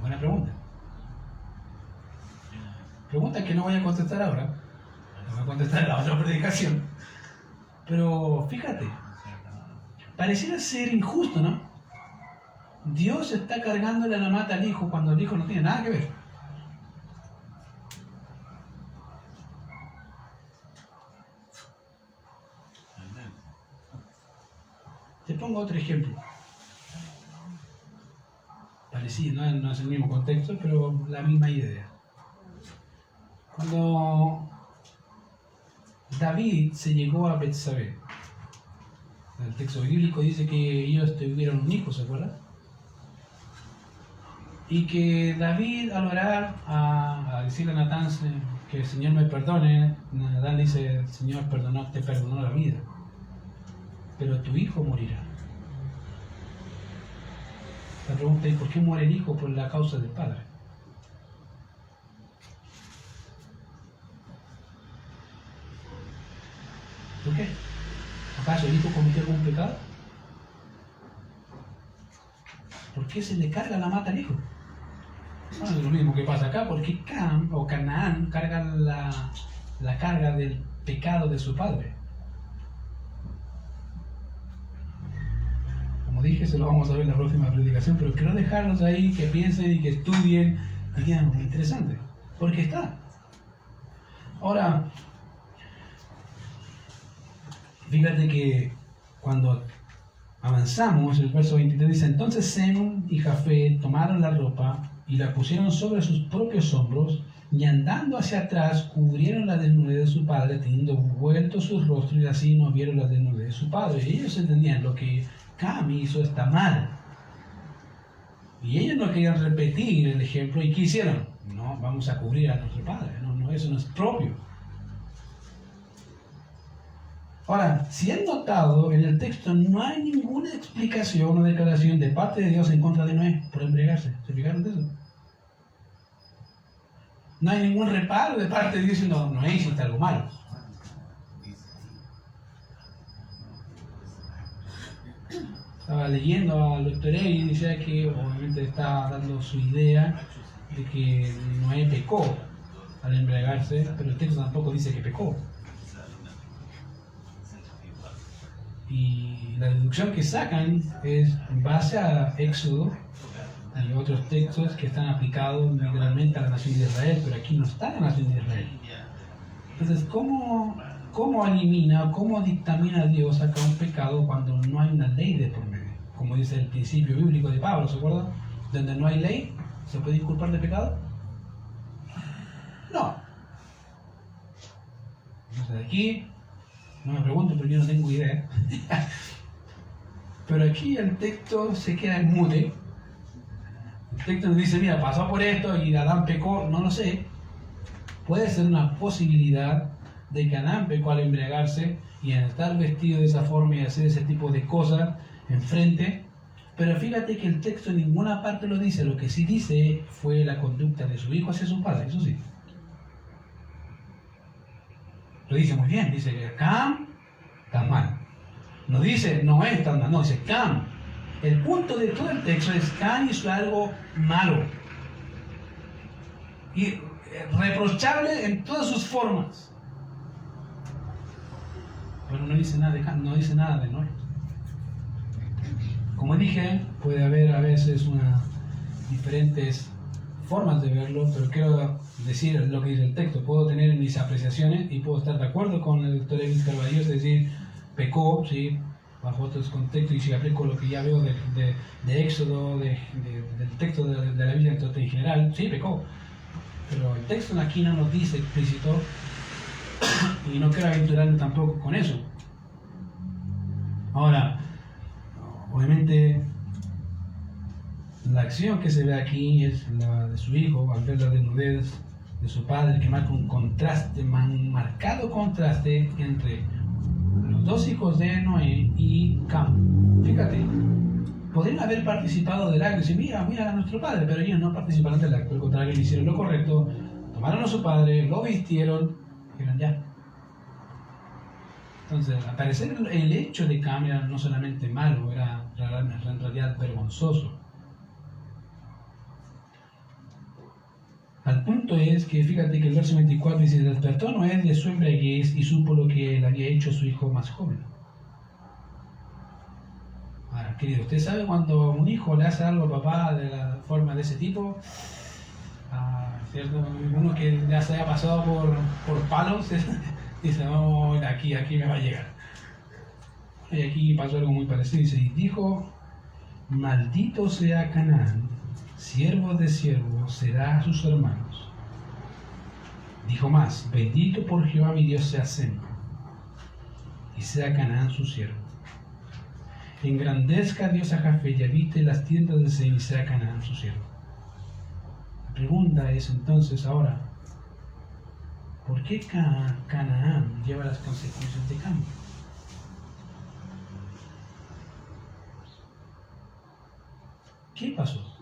Buena pregunta. Pregunta que no voy a contestar ahora. La voy a contestar en la otra predicación. Pero fíjate, pareciera ser injusto, ¿no? Dios está cargándole la mata al hijo cuando el hijo no tiene nada que ver. Te pongo otro ejemplo. Parecido, no es el mismo contexto, pero la misma idea. Cuando David se llegó a Betsabé, el texto bíblico dice que ellos tuvieron un hijo, ¿se acuerdan? Y que David, al orar a decirle a Natán que el Señor me perdone, Natán dice: el Señor te perdonó la vida, pero tu hijo morirá. La pregunta es: ¿por qué muere el hijo? Por la causa del padre. ¿Por qué? ¿Acaso el hijo cometió algún pecado? ¿Por qué se le carga la mata al hijo? Bueno, es lo mismo que pasa acá, porque Cam o Canaán carga la carga del pecado de su padre. dije, se lo vamos a ver en la próxima predicación, pero quiero dejarlos ahí, que piensen y que estudien, y digan, muy interesante, porque está. Ahora, fíjate que cuando avanzamos, el verso 23 dice, entonces Sem y Jafet tomaron la ropa y la pusieron sobre sus propios hombros, y andando hacia atrás cubrieron la desnudez de su padre, teniendo vuelto su rostro, y así no vieron la desnudez de su padre. Y ellos entendían lo que Cam hizo está mal. Y ellos no querían repetir el ejemplo. ¿Y qué hicieron? No, vamos a cubrir a nuestro padre. No, eso no es propio. Ahora, si han notado, en el texto no hay ninguna explicación o declaración de parte de Dios en contra de Noé por embriagarse. ¿Se fijaron de eso? No hay ningún reparo de parte de Dios diciendo, Noé hiciste algo malo. Estaba leyendo al doctor Egg y decía que obviamente estaba dando su idea de que Noé pecó al embriagarse, pero el texto tampoco dice que pecó. Y la deducción que sacan es en base a Éxodo y otros textos que están aplicados literalmente a la nación de Israel, pero aquí no está la nación de Israel. Entonces, ¿cómo elimina, cómo dictamina Dios acá un pecado cuando no hay una ley de por medio? Como dice el principio bíblico de Pablo, ¿se acuerdan? Donde no hay ley, ¿se puede inculpar de pecado? No. Entonces aquí, no me pregunten porque yo no tengo idea. Pero aquí el texto se queda en mute. El texto nos dice, mira, pasó por esto y Adán pecó, no lo sé. Puede ser una posibilidad de que Adán pecó al embriagarse y al estar vestido de esa forma y hacer ese tipo de cosas enfrente. Pero fíjate que el texto en ninguna parte lo dice. Lo que sí dice fue la conducta de su hijo hacia su padre, eso sí. Lo dice muy bien, dice que Cam está mal. No dice Noé está mal, no, dice Cam. El punto de todo el texto es Cam hizo algo malo. Y reprochable en todas sus formas. Pero no dice nada de Cam, no dice nada de Noé. Como dije, puede haber a veces diferentes formas de verlo, pero quiero decir lo que dice el texto. Puedo tener mis apreciaciones y puedo estar de acuerdo con el doctor Elvis Carballo, es decir, pecó, ¿sí?, bajo otros contextos, y si aplico lo que ya veo de Éxodo, del texto de la Biblia en general, sí, pecó. Pero el texto aquí no nos dice explícito, y no quiero aventurarme tampoco con eso. Ahora, obviamente, la acción que se ve aquí es la de su hijo, al ver la desnudez de su padre, que marca un contraste, un marcado contraste entre los dos hijos de Noé y Cam. Fíjate, podrían haber participado del acto y decir, mira a nuestro padre, pero ellos no participaron del acto, al contrario, hicieron lo correcto, tomaron a su padre, lo vistieron, y dijeron ya. Entonces, al parecer el hecho de Cam era no solamente malo, era en realidad vergonzoso. Al punto es que, fíjate que el verso 24 dice, despertó Noé de su embriaguez y supo lo que le había hecho su hijo más joven. Ahora, querido, ¿usted sabe cuando un hijo le hace algo al papá de la forma de ese tipo? ¿Cierto? Uno que ya se haya pasado por palos, dice, no, aquí me va a llegar. Y aquí pasó algo muy parecido. Dice, y dijo, maldito sea Canaán, siervo de siervos será a sus hermanos. Dijo más, bendito por Jehová mi Dios sea Sem, y sea Canaán su siervo. Engrandezca Dios a Jafet y habite las tiendas de Sem, y sea Canaán su siervo. La pregunta es entonces ahora, ¿por qué Canaán lleva las consecuencias de Cam? ¿Qué pasó?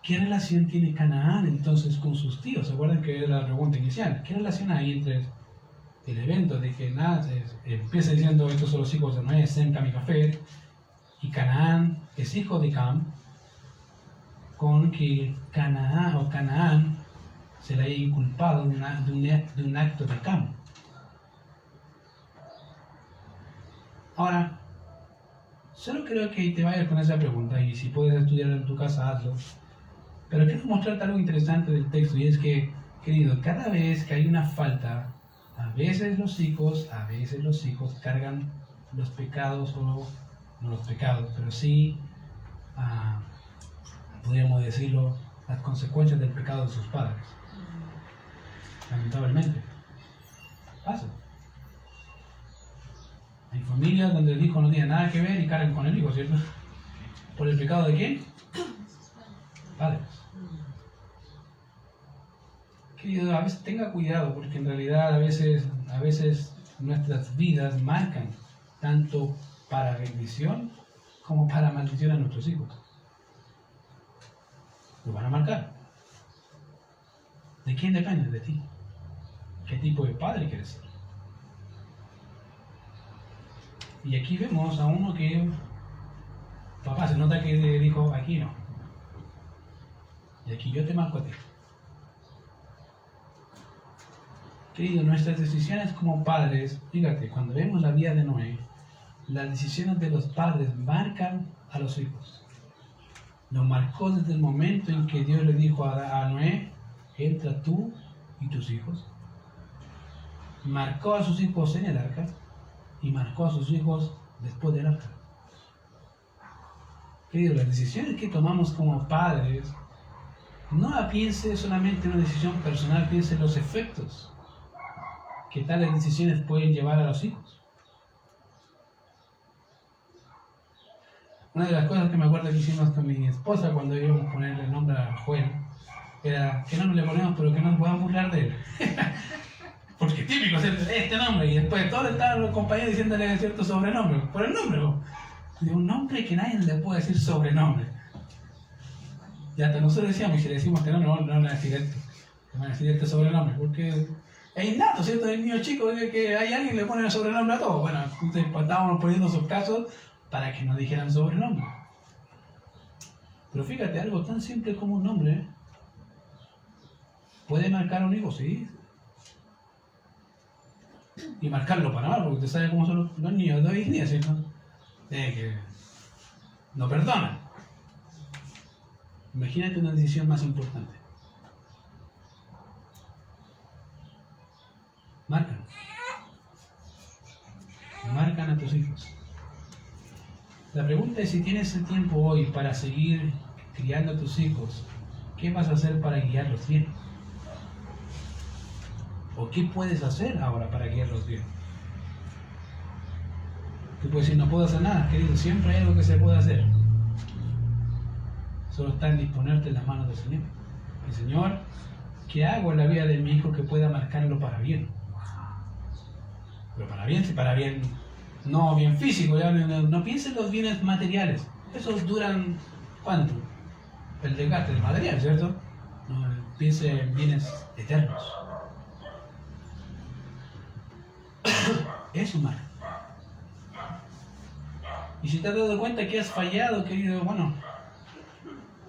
¿Qué relación tiene Canaán entonces con sus tíos? ¿Se acuerdan que era la pregunta inicial? ¿Qué relación hay entre el evento de que empieza diciendo estos son los hijos de Noé, Sem, Cam y Jafet, y Canaán es hijo de Cam, con que Canaán se le haya inculpado de un acto de Cam? Ahora, Solo creo que te vayas con esa pregunta y si puedes estudiarla en tu casa, hazlo. Pero quiero mostrarte algo interesante del texto y es que, querido, cada vez que hay una falta, a veces los hijos cargan los pecados o no los pecados, pero sí, podríamos decirlo, las consecuencias del pecado de sus padres. Lamentablemente. Pasa. Hay familias donde el hijo no tiene nada que ver y cargan con el hijo, ¿cierto? ¿Por el pecado de quién? Padres. Querido, a veces tenga cuidado porque en realidad a veces nuestras vidas marcan tanto para bendición como para maldición a nuestros hijos. Lo van a marcar. ¿De quién depende? De ti. ¿Qué tipo de padre quieres ser? Y aquí vemos a uno que, papá, se nota que dijo, aquí no. Y aquí yo te marco a ti. Querido, nuestras decisiones como padres, fíjate, cuando vemos la vida de Noé, las decisiones de los padres marcan a los hijos. Lo marcó desde el momento en que Dios le dijo a Noé, entra tú y tus hijos. Marcó a sus hijos en el arca y marcó a sus hijos después del arca. Querido, las decisiones que tomamos como padres, no piense solamente en una decisión personal, piense en los efectos que tales decisiones pueden llevar a los hijos. Una de las cosas que me acuerdo que hicimos con mi esposa cuando íbamos a ponerle el nombre a Joel era que no nos le ponemos, pero que no nos puedan burlar de él. Porque típico, este nombre, y después todos estaban los compañeros diciéndole cierto sobrenombre, por el nombre, de un nombre que nadie le puede decir sobrenombre. Y hasta nosotros decíamos, y si le decimos que no van a decir esto, le van a decir este sobrenombre, porque es innato, ¿cierto? El niño chico que hay alguien que le pone el sobrenombre a todo. Bueno, entonces estábamos poniendo esos casos para que nos dijeran sobrenombre. Pero fíjate, algo tan simple como un nombre puede marcar a un hijo, ¿sí? Y marcarlo para mal, porque usted sabe cómo son los niños de hoy en día, ¿cierto? Que no perdonan. Imagínate una decisión más importante. Marcan a tus hijos. La pregunta es si tienes el tiempo hoy para seguir criando a tus hijos, ¿qué vas a hacer para guiarlos bien? ¿O qué puedes hacer ahora para guiarlos bien? Tú puedes decir, no puedo hacer nada, querido, siempre hay algo que se puede hacer. Solo está en disponerte en las manos del Señor. El Señor, ¿qué hago en la vida de mi hijo que pueda marcarlo para bien? Pero para bien, si para bien, no bien físico, ya no piensen en los bienes materiales. Esos duran, ¿cuánto? El desgaste del material, ¿cierto? No, piense en bienes eternos. Es humano. Y si te has dado cuenta que has fallado, querido, bueno,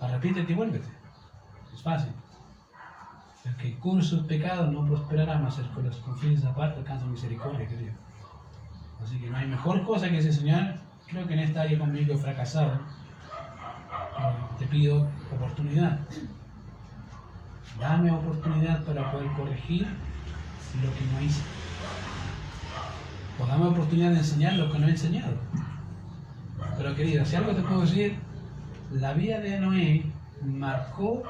arrepiéntete y vuélvete. Es fácil. El que cubre sus pecados no prosperará, más el que los confiesa aparte alcanza misericordia, querido. Así que no hay mejor cosa que ese Señor. Creo que en esta área conmigo he fracasado. Te pido oportunidad. Dame oportunidad para poder corregir lo que no hice. O dame oportunidad de enseñar lo que no he enseñado. Pero querida, si algo te puedo decir, la vida de Noé marcó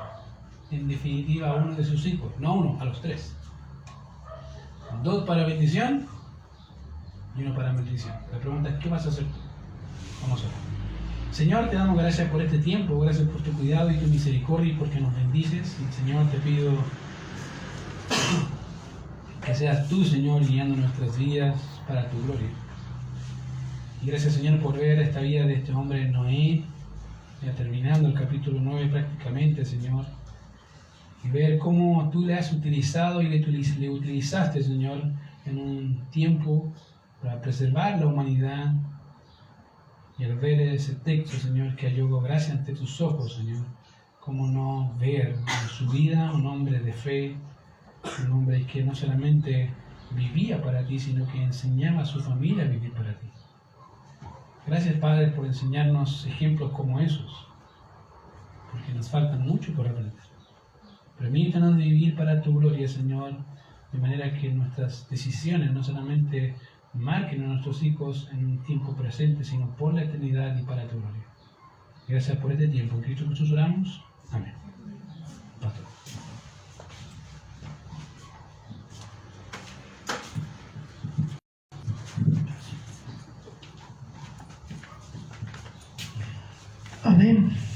en definitiva a uno de sus hijos, no a uno, a los tres. 2 para bendición y 1 para maldición. La pregunta es, ¿qué vas a hacer tú? Vamos a ver. Señor, te damos gracias por este tiempo, gracias por tu cuidado y tu misericordia y porque nos bendices. Y, Señor, te pido que seas tú, Señor, guiando nuestras vidas para tu gloria. Y gracias, Señor, por ver esta vida de este hombre Noé, ya terminando el capítulo 9 prácticamente, Señor, y ver cómo tú le has utilizado y le utilizaste, Señor, en un tiempo para preservar la humanidad. Y al ver ese texto, Señor, que halló gracia ante tus ojos, Señor, cómo no ver en su vida un hombre de fe, un hombre que no solamente vivía para ti, sino que enseñaba a su familia a vivir para ti. Gracias, Padre, por enseñarnos ejemplos como esos, porque nos faltan mucho por aprender. Permítanos vivir para tu gloria, Señor, de manera que nuestras decisiones no solamente marquen a nuestros hijos en un tiempo presente, sino por la eternidad y para tu gloria. Gracias por este tiempo. En Cristo Jesús oramos. Amén. Pastor. Amén.